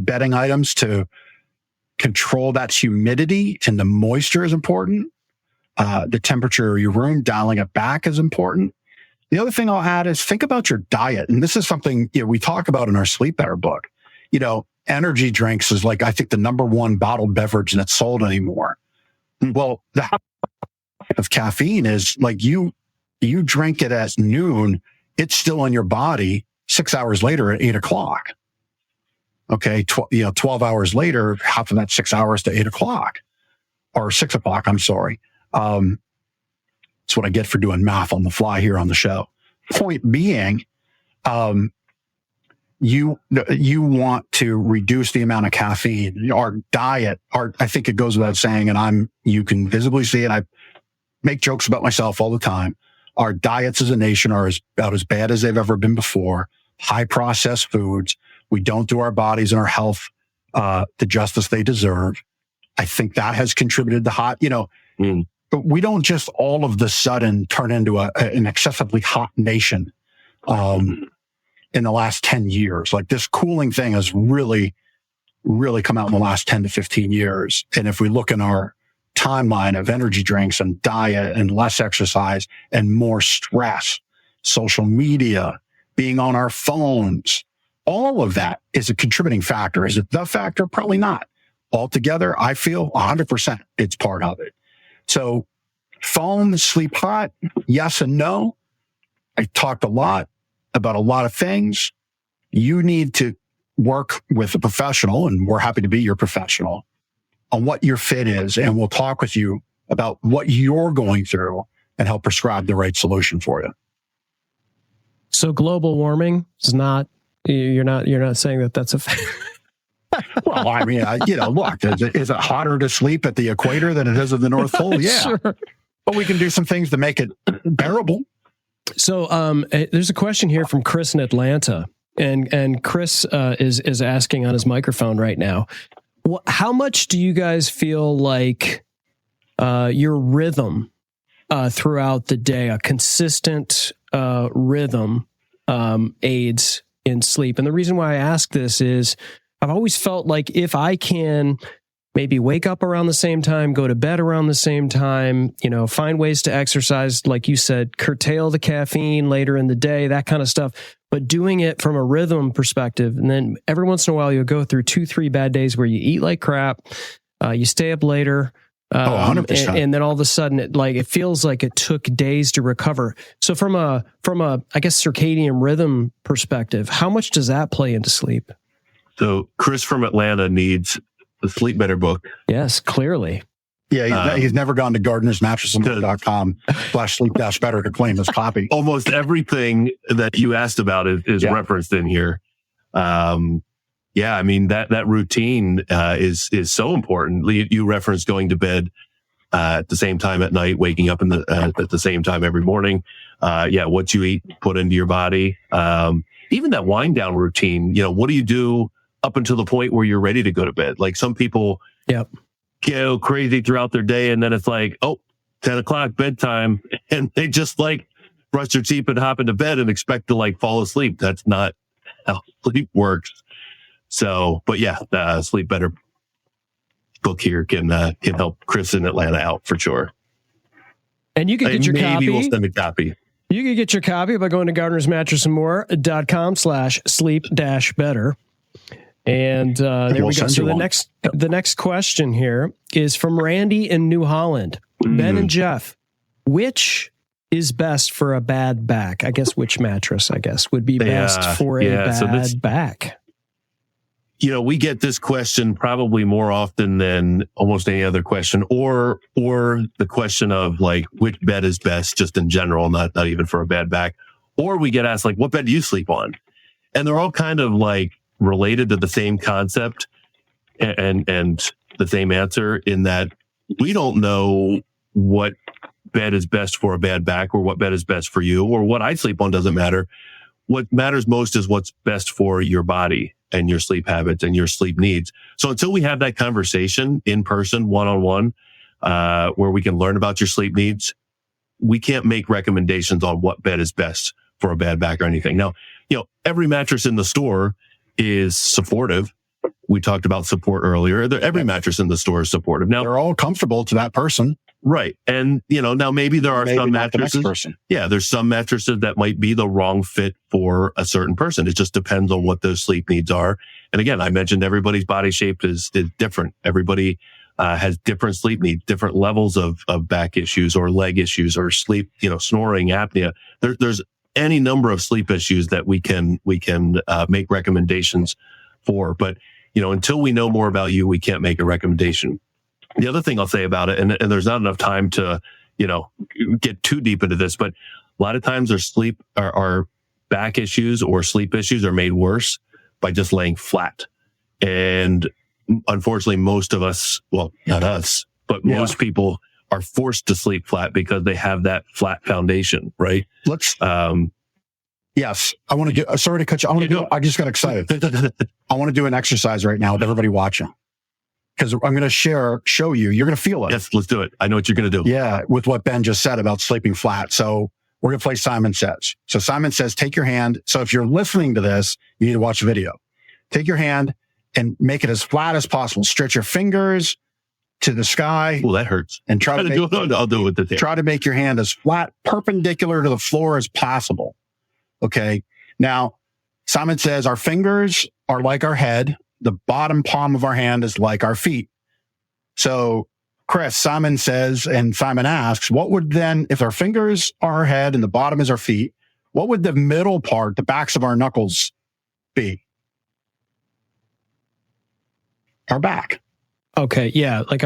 bedding items to control that humidity and the moisture is important. The temperature of your room, dialing it back is important. The other thing I'll add is think about your diet. And this is something we talk about in our Sleep Better book. Energy drinks is I think the number one bottled beverage that's sold anymore. Well, the of caffeine is you drink it at noon, it's still in your body 6 hours later at 8 o'clock. Okay. 12 hours later, half of that 6 hours to 8 o'clock or 6 o'clock. I'm sorry. That's what I get for doing math on the fly here on the show. Point being, you want to reduce the amount of caffeine. Our diet, I think it goes without saying, and you can visibly see it. I make jokes about myself all the time. Our diets as a nation are about as bad as they've ever been before. High processed foods. We don't do our bodies and our health the justice they deserve. I think that has contributed to hot. But we don't just all of the sudden turn into an excessively hot nation. in the last 10 years. Like this cooling thing has really come out in the last 10 to 15 years. And if we look in our timeline of energy drinks and diet and less exercise and more stress, social media, being on our phones, all of that is a contributing factor. Is it the factor? Probably not. Altogether, I feel 100% it's part of it. So foam, sleep hot, yes and no. I talked a lot about a lot of things. You need to work with a professional, and we're happy to be your professional, on what your fit is. And we'll talk with you about what you're going through and help prescribe the right solution for you.
So global warming is not, you're not saying that that's a fact.
Well, I mean, look, is it hotter to sleep at the equator than it is at the North Pole? Yeah.
Sure.
But we can do some things to make it bearable.
So there's a question here from Chris in Atlanta. And Chris is asking on his microphone right now, how much do you guys feel like your rhythm throughout the day, a consistent rhythm aids in sleep? And the reason why I ask this is I've always felt like if I can maybe wake up around the same time, go to bed around the same time, find ways to exercise, like you said, curtail the caffeine later in the day, that kind of stuff, but doing it from a rhythm perspective. And then every once in a while, you'll go through 2-3 bad days where you eat like crap, you stay up later.
100%.
And then all of a sudden it feels like it took days to recover. So from a, I guess, circadian rhythm perspective, how much does that play into sleep?
So Chris from Atlanta needs the Sleep Better book.
Yes, clearly.
Yeah, he's never gone to gardenersmattresses.com/sleep-better to claim his copy.
Almost everything that you asked about is referenced in here. I mean, that routine is so important. You referenced going to bed at the same time at night, waking up at the same time every morning. What you eat, put into your body. Even that wind down routine, what do you do up until the point where you're ready to go to bed? Like some people go crazy throughout their day, and then it's like, 10 o'clock bedtime, and they just brush their teeth and hop into bed and expect to fall asleep. That's not how sleep works. So, but the Sleep Better book here can help Chris in Atlanta out for sure.
And you can get your copy.
Maybe we'll send a copy.
You can get your copy by going to gardenersmattressandmore.com/sleep-better. And there we go. So the next question here is from Randy in New Holland. Ben and Jeff, which is best for a bad back? I guess which mattress, would be best for a bad back?
We get this question probably more often than almost any other question, or the question of which bed is best just in general, not even for a bad back. Or we get asked what bed do you sleep on? And they're all kind of related to the same concept and the same answer, in that we don't know what bed is best for a bad back or what bed is best for you, or what I sleep on doesn't matter. What matters most is what's best for your body and your sleep habits and your sleep needs. So until we have that conversation in person, one-on-one, where we can learn about your sleep needs, we can't make recommendations on what bed is best for a bad back or anything. Now, every mattress in the store is supportive. We talked about support earlier. Every mattress in the store is supportive. Now,
they're all comfortable to that person.
Right. And, now maybe there are some mattresses. There's some mattresses that might be the wrong fit for a certain person. It just depends on what those sleep needs are. And again, I mentioned everybody's body shape is different. Everybody has different sleep needs, different levels of back issues or leg issues or sleep, snoring, apnea. There's any number of sleep issues that we can make recommendations for. But, until we know more about you, we can't make a recommendation. The other thing I'll say about it, and there's not enough time to, get too deep into this, but a lot of times our back issues or sleep issues are made worse by just laying flat. And unfortunately, most of us, well, not us, but most people are forced to sleep flat because they have that flat foundation, right?
Yes. I want to get, sorry to cut you. I just got excited. I want to do an exercise right now with everybody watching. Because I'm going to show you, you're going to feel it.
Yes, let's do it. I know what you're going to do.
Yeah, with what Ben just said about sleeping flat. So We're going to play Simon Says. So Simon Says, take your hand. So if you're listening to this, you need to watch the video. Take your hand and make it as flat as possible. Stretch your fingers to the sky.
Oh, that hurts.
And try to
do it. I'll do it with the tape.
Try to make your hand as flat, perpendicular to the floor as possible. Okay. Now, Simon Says our fingers are like our head. The bottom palm of our hand is like our feet. So, Chris, Simon says, and Simon asks, what would then, if our fingers are our head and the bottom is our feet, what would the middle part, the backs of our knuckles, be? Our back.
Okay. Yeah. Like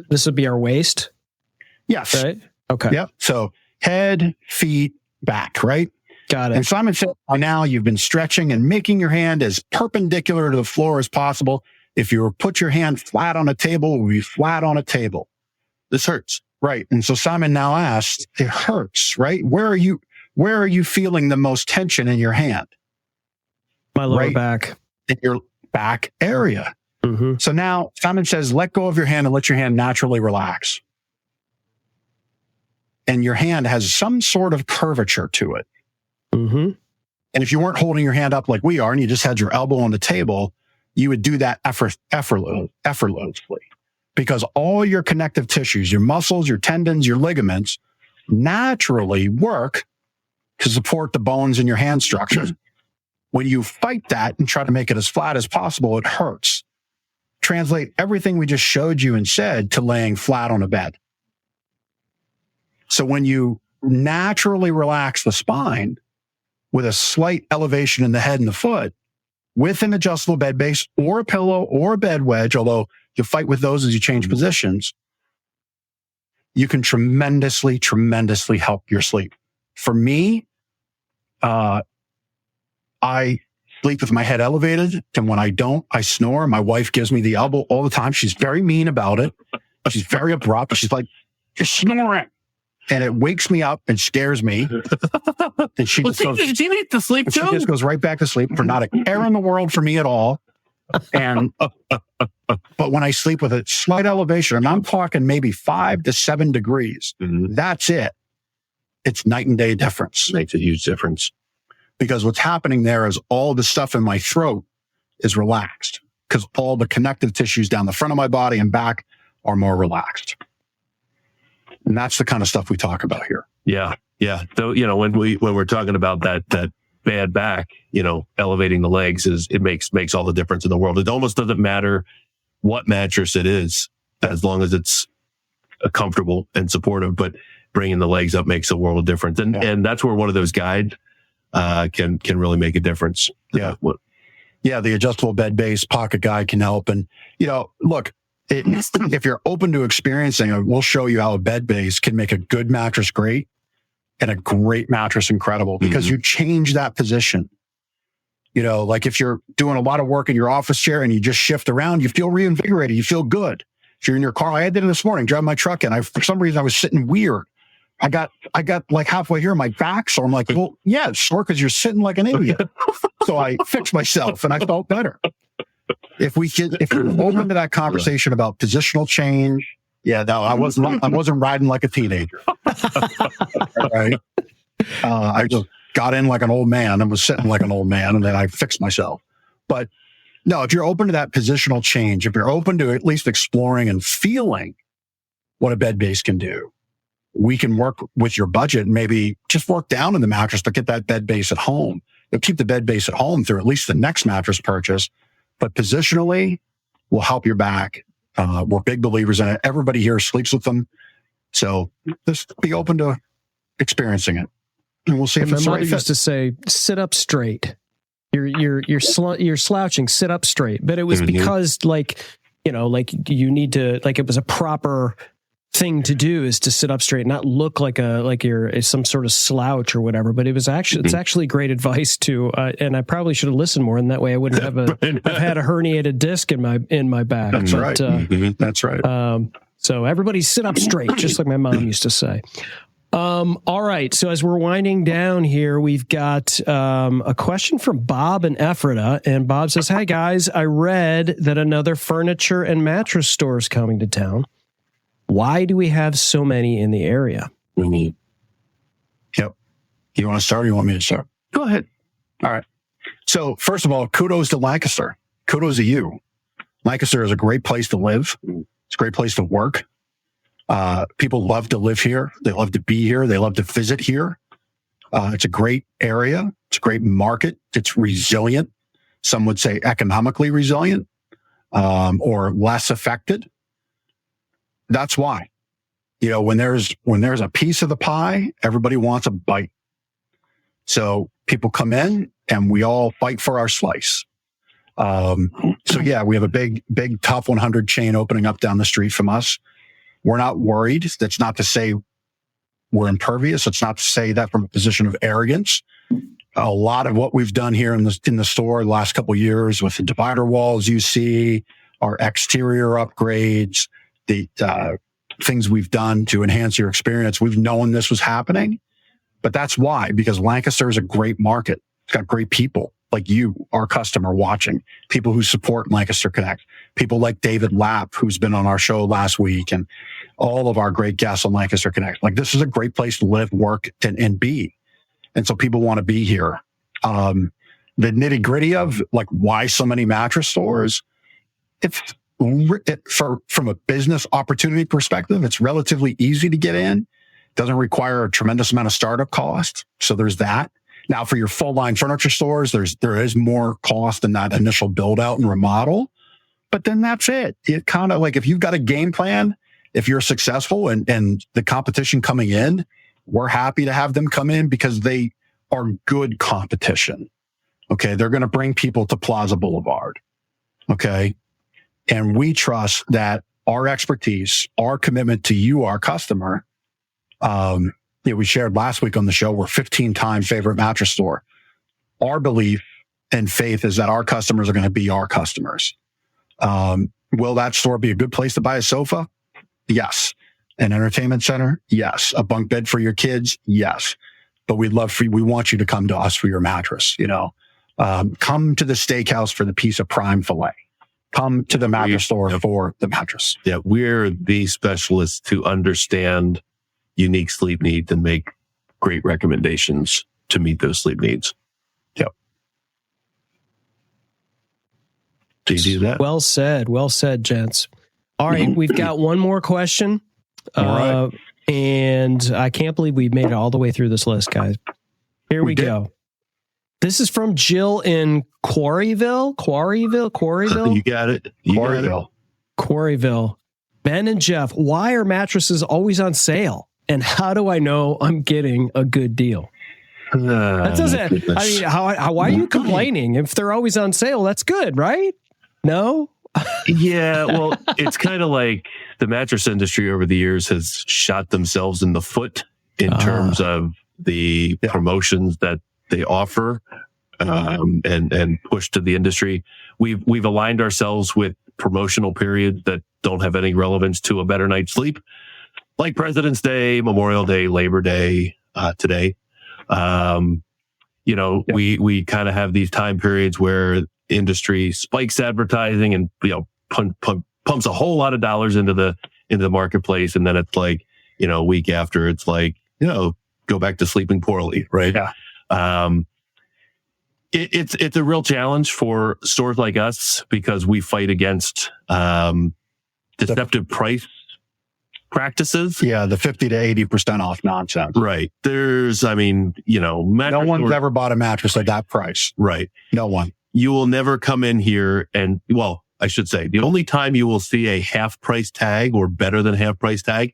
this would be our waist.
Yes.
Right. Okay.
Yep. So head, feet, back, right?
Got it.
And Simon said, by now you've been stretching and making your hand as perpendicular to the floor as possible. If you were put your hand flat on a table, it would be flat on a table.
This hurts.
Right. And so Simon now asks, it hurts, right? Where are you feeling the most tension in your hand?
My lower
right
back.
In your back area.
Mm-hmm.
So now Simon says, let go of your hand and let your hand naturally relax. And your hand has some sort of curvature to it.
Mm-hmm.
And if you weren't holding your hand up like we are and you just had your elbow on the table, you would do that effortlessly because all your connective tissues, your muscles, your tendons, your ligaments naturally work to support the bones in your hand structure. When you fight that and try to make it as flat as possible, it hurts. Translate everything we just showed you and said to laying flat on a bed. So when you naturally relax the spine with a slight elevation in the head and the foot, with an adjustable bed base or a pillow or a bed wedge, although you fight with those as you change positions, you can tremendously, tremendously help your sleep. For me, I sleep with my head elevated, and when I don't, I snore. My wife gives me the elbow all the time. She's very mean about it. She's very abrupt. She's like, you're snoring. And it wakes me up and scares me. And she just goes,
she needs to sleep too.
She just goes right back to sleep for not a care in the world for me at all. And but when I sleep with a slight elevation, and I'm talking maybe 5 to 7 degrees, that's it. It's night and day difference.
Makes a huge difference.
Because what's happening there is all the stuff in my throat is relaxed because all the connective tissues down the front of my body and back are more relaxed. And that's the kind of stuff we talk about here.
Yeah. Yeah. So, when we're talking about that bad back, elevating the legs it makes all the difference in the world. It almost doesn't matter what mattress it is, as long as it's comfortable and supportive, but bringing the legs up makes a world of difference. And that's where one of those guides, can really make a difference.
Yeah. Yeah. The adjustable bed base pocket guide can help. And, look, if you're open to experiencing it, we'll show you how a bed base can make a good mattress great and a great mattress incredible because you change that position. Like if you're doing a lot of work in your office chair and you just shift around, you feel reinvigorated. You feel good. If you're in your car, I did it this morning, driving my truck in. For some reason, I was sitting weird. I got like halfway here in my back. So I'm like, well, yeah, it's sore because you're sitting like an idiot. So I fixed myself and I felt better. If we're open to that conversation about positional change, I wasn't riding like a teenager. Right? I just got in like an old man and was sitting like an old man, and then I fixed myself. But no, if you're open to that positional change, if you're open to at least exploring and feeling what a bed base can do, we can work with your budget and maybe just work down in the mattress to get that bed base at home. You'll keep the bed base at home through at least the next mattress purchase. But positionally, will help your back. We're big believers in it. Everybody here sleeps with them. So just be open to experiencing it. And we'll see if it's the right fit.
My mother used to say, sit up straight. You're slouching, sit up straight. But it was because you need to, it was a proper thing to do is to sit up straight, not look like you're some sort of slouch or whatever. But it's actually great advice too. And I probably should have listened more, and that way I wouldn't have I've had a herniated disc in my back.
That's right. That's right.
So everybody sit up straight, just like my mom used to say. All right. So as we're winding down here, we've got a question from Bob in Ephrata. And Bob says, "Hi guys, I read that another furniture and mattress store is coming to town. Why do we have so many in the area?"
Yep. You want to start or you want me to start?
Go ahead.
All right. So first of all, kudos to Lancaster. Kudos to you. Lancaster is a great place to live. It's a great place to work. People love to live here. They love to be here. They love to visit here. It's a great area. It's a great market. It's resilient. Some would say economically resilient, or less affected. That's why, when there's a piece of the pie, everybody wants a bite. So people come in and we all fight for our slice. So yeah, we have a big top 100 chain opening up down the street from us. We're not worried. That's not to say we're impervious. It's not to say that from a position of arrogance. A lot of what we've done here in the store the last couple of years with the divider walls you see, our exterior upgrades, the things we've done to enhance your experience, we've known this was happening. But that's why, because Lancaster is a great market. It's got great people like you, our customer watching, people who support Lancaster Connect, people like David Lapp, who's been on our show last week, and all of our great guests on Lancaster Connect. Like, this is a great place to live, work, and be. And so people want to be here. The nitty gritty of like why so many mattress stores, from a business opportunity perspective, it's relatively easy to get in. Doesn't require a tremendous amount of startup cost. So there's that. Now for your full line furniture stores, there is more cost in that initial build out and remodel, but then that's it. It kind of like, if you've got a game plan, if you're successful and the competition coming in, we're happy to have them come in because they are good competition. Okay. They're going to bring people to Plaza Boulevard. Okay. And we trust that our expertise, our commitment to you, our customer, we shared last week on the show, we're 15-time favorite mattress store. Our belief and faith is that our customers are going to be our customers. Will that store be a good place to buy a sofa? Yes. An entertainment center? Yes. A bunk bed for your kids? Yes. But we want you to come to us for your mattress. Come to the steakhouse for the piece of prime filet. Come to the mattress store for the mattress.
Yeah, we're the specialists to understand unique sleep needs and make great recommendations to meet those sleep needs.
Yep.
Do you do that?
Well said, gents. All right, we've got one more question.
All right.
And I can't believe we made it all the way through this list, guys. Here we go. This is from Jill in Quarryville.
You got it.
Quarryville. Ben and Jeff, why are mattresses always on sale? And how do I know I'm getting a good deal? That doesn't. I mean, why are you complaining? If they're always on sale, that's good, right? No.
Yeah, well, it's kind of like the mattress industry over the years has shot themselves in the foot in terms of the promotions that they offer and push to the industry. We've aligned ourselves with promotional periods that don't have any relevance to a better night's sleep, like President's Day, Memorial Day, Labor Day, today. We kind of have these time periods where industry spikes advertising and, pumps a whole lot of dollars into the marketplace. And then it's like, a week after it's like, go back to sleeping poorly. Right.
Yeah.
It's a real challenge for stores like us because we fight against, deceptive price practices.
Yeah, the 50 to 80% off nonsense.
Right. There's, no
one's ever bought a mattress at that price.
Right.
No one.
You will never come in here and, I should say, the only time you will see a half price tag or better than half price tag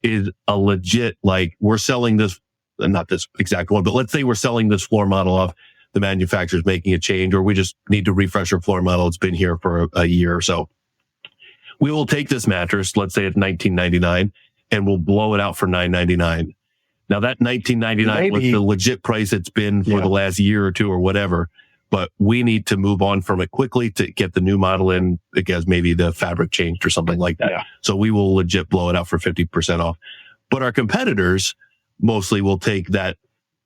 is a legit, like, we're selling this, not this exact one, but let's say we're selling this floor model off, the manufacturer's making a change, or we just need to refresh our floor model. It's been here for a year or so. We will take this mattress, let's say it's $19.99, and we'll blow it out for $9.99. Now that $19.99 was the legit price it's been for the last year or two or whatever, but we need to move on from it quickly to get the new model in because maybe the fabric changed or something like that. Yeah. So we will legit blow it out for 50% off. But our competitors mostly will take that,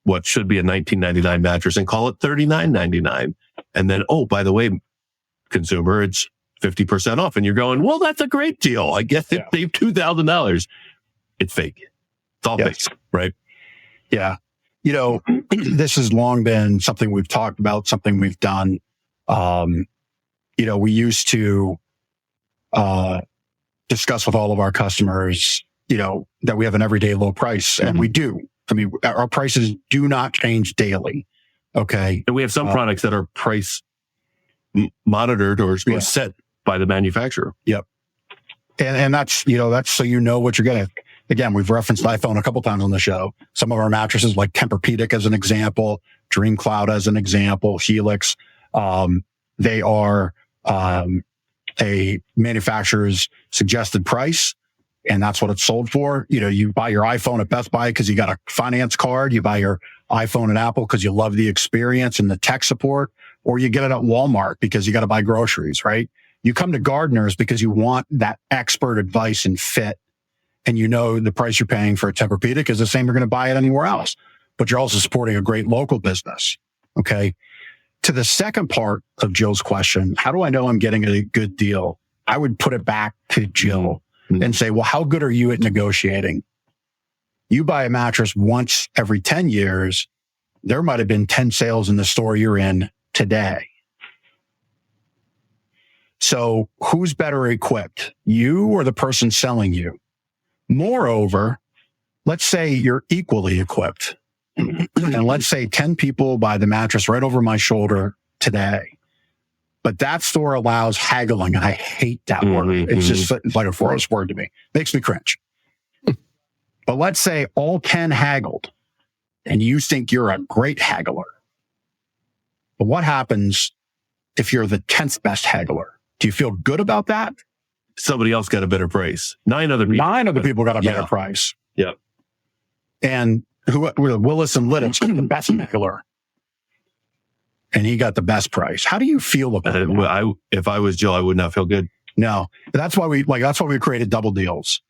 what should be a $19.99 mattress, and call it $39.99. And then, by the way, consumer, it's 50% off. And you're going, well, that's a great deal. I guess it saved $2,000. It's fake. It's all fake, right?
Yeah. This has long been something we've talked about, something we've done. We used to discuss with all of our customers, that we have an everyday low price, and we do. I mean, our prices do not change daily. Okay.
And we have some products that are price monitored or set by the manufacturer.
Yep. And that's so what you're getting. Again, we've referenced iPhone a couple times on the show. Some of our mattresses, like Tempur-Pedic as an example, Dream Cloud as an example, Helix, they are a manufacturer's suggested price, and that's what it's sold for. You buy your iPhone at Best Buy because you got a finance card. You buy your iPhone at Apple because you love the experience and the tech support, or you get it at Walmart because you got to buy groceries, right? You come to Gardeners because you want that expert advice and fit. And the price you're paying for a Tempur-Pedic is the same you're going to buy it anywhere else. But you're also supporting a great local business. Okay. To the second part of Jill's question, how do I know I'm getting a good deal? I would put it back to Jill and say, well, how good are you at negotiating? You buy a mattress once every 10 years. There might have been 10 sales in the store you're in today. So who's better equipped, you or the person selling you? Moreover, let's say you're equally equipped. And let's say 10 people buy the mattress right over my shoulder today. But that store allows haggling. I hate that word. It's just it's like a forced word to me. Makes me cringe. But let's say all 10 haggled and you think you're a great haggler. But what happens if you're the 10th best haggler? Do you feel good about that?
Somebody else got a better price. 9 other people
got a better price.
Yep.
And Willis and Lidditz got the best haggler. And he got the best price. How do you feel about that?
If I was Jill, I would not feel good.
No. That's why we created double deals.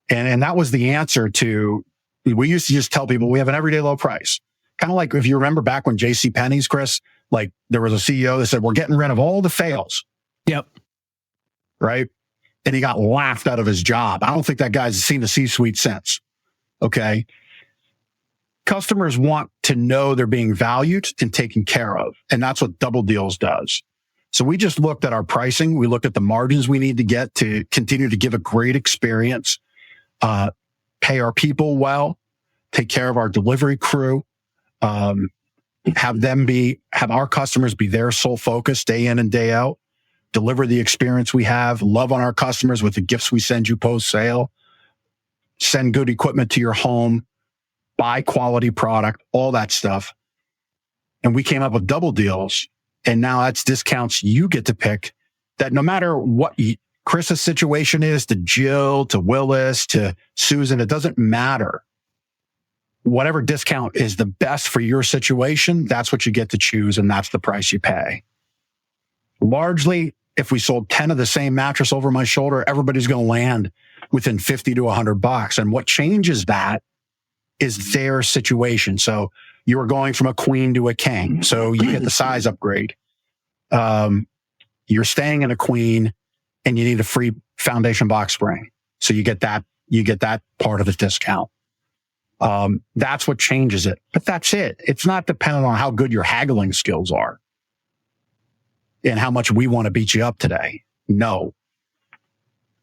And that was the answer to, we used to just tell people we have an everyday low price. Kind of like if you remember back when JCPenney's, Chris, like there was a CEO that said, we're getting rid of all the fails.
Yep.
Right. And he got laughed out of his job. I don't think that guy's seen the C-suite since. Okay. Customers want to know they're being valued and taken care of. And that's what Double Deals does. So we just looked at our pricing. We looked at the margins we need to get to continue to give a great experience, pay our people well, take care of our delivery crew, have our customers be their sole focus day in and day out, deliver the experience we have, love on our customers with the gifts we send you post-sale, send good equipment to your home, buy quality product, all that stuff. And we came up with Double Deals. And now that's discounts you get to pick, that no matter what Chris's situation is, to Jill, to Willis, to Susan, it doesn't matter. Whatever discount is the best for your situation, that's what you get to choose. And that's the price you pay. Largely, if we sold 10 of the same mattress over my shoulder, everybody's going to land within $50 to $100. And what changes that is their situation. So you are going from a queen to a king. So you get the size upgrade. You're staying in a queen and you need a free foundation box spring. So you get that part of the discount. That's what changes it. But that's it. It's not dependent on how good your haggling skills are and how much we want to beat you up today. No.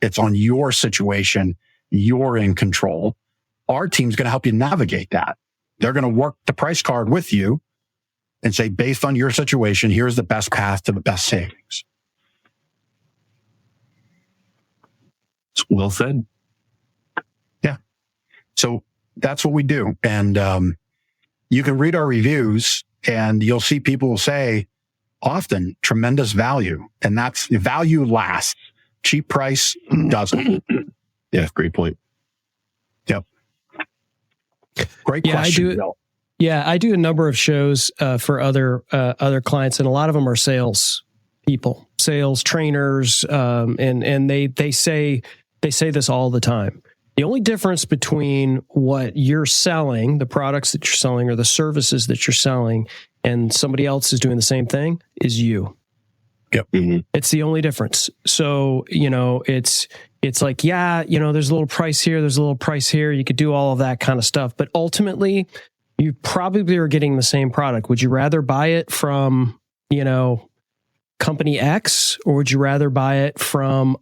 It's on your situation. You're in control. Our team's going to help you navigate that. They're going to work the price card with you and say, based on your situation, here's the best path to the best savings.
Well said.
Yeah. So that's what we do. And you can read our reviews and you'll see people say often tremendous value. And that's value lasts. Cheap price doesn't.
Yeah, great point.
Yep. Great question.
I do a number of shows for other clients, and a lot of them are sales people, sales trainers, and they say this all the time. The only difference between what you're selling, the products that you're selling, or the services that you're selling, and somebody else is doing the same thing, is you.
Yep.
Mm-hmm. It's the only difference. So, it's like, there's a little price here, there's a little price here. You could do all of that kind of stuff. But ultimately, you probably are getting the same product. Would you rather buy it from, company X, or would you rather buy it from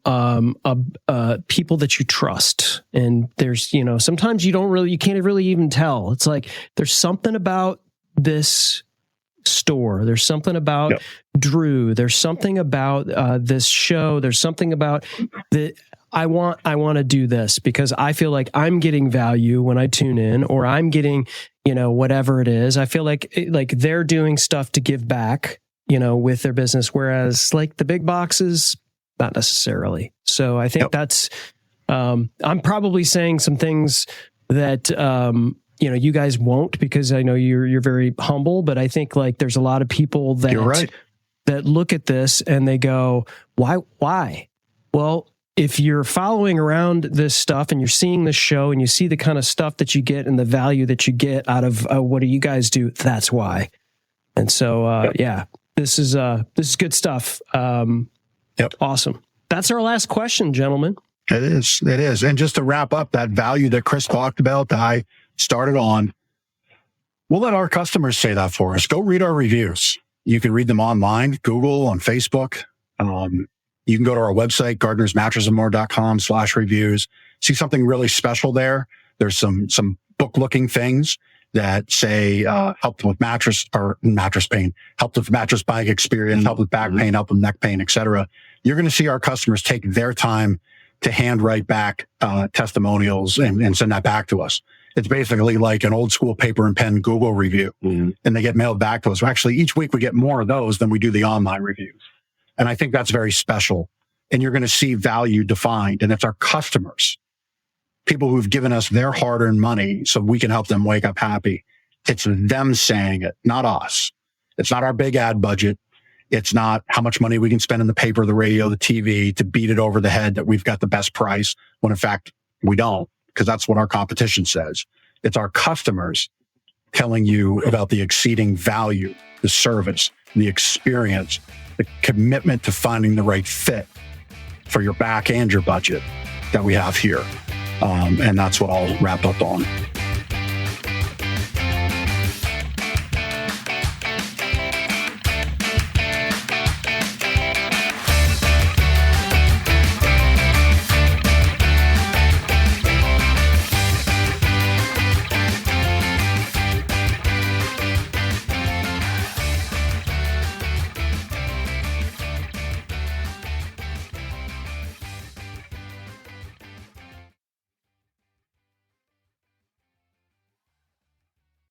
people that you trust? And there's, sometimes you can't really even tell. It's like there's something about this store. There's something about Drew. There's something about this show. There's something about that. I want to do this because I feel like I'm getting value when I tune in, or I'm getting, whatever it is. I feel like they're doing stuff to give back, with their business. Whereas like the big boxes, not necessarily. So I think that's, I'm probably saying some things that, you guys won't, because I know you're very humble, but I think like there's a lot of people that,
you're right,
that look at this and they go, why? Well, if you're following around this stuff and you're seeing this show and you see the kind of stuff that you get and the value that you get out of what do you guys do, that's why. And so, this is good stuff. Awesome. That's our last question, gentlemen.
It is. And just to wrap up that value that Chris talked about, that I started on, we'll let our customers say that for us. Go read our reviews. You can read them online, Google, on Facebook. You can go to our website, gardnersmattressandmore.com/reviews. See something really special there. There's some book looking things that say, helped with mattress pain, helped with mattress buying experience, helped with back pain, helped with neck pain, etc. You're going to see our customers take their time to handwrite back testimonials and send that back to us. It's basically like an old school paper and pen Google review, and they get mailed back to us. Actually, each week we get more of those than we do the online reviews. And I think that's very special. And you're going to see value defined. And it's our customers, people who've given us their hard-earned money so we can help them wake up happy. It's them saying it, not us. It's not our big ad budget. It's not how much money we can spend in the paper, the radio, the TV to beat it over the head that we've got the best price, when in fact we don't, because that's what our competition says. It's our customers telling you about the exceeding value, the service, the experience, the commitment to finding the right fit for your back and your budget that we have here. And that's what I'll wrap up on.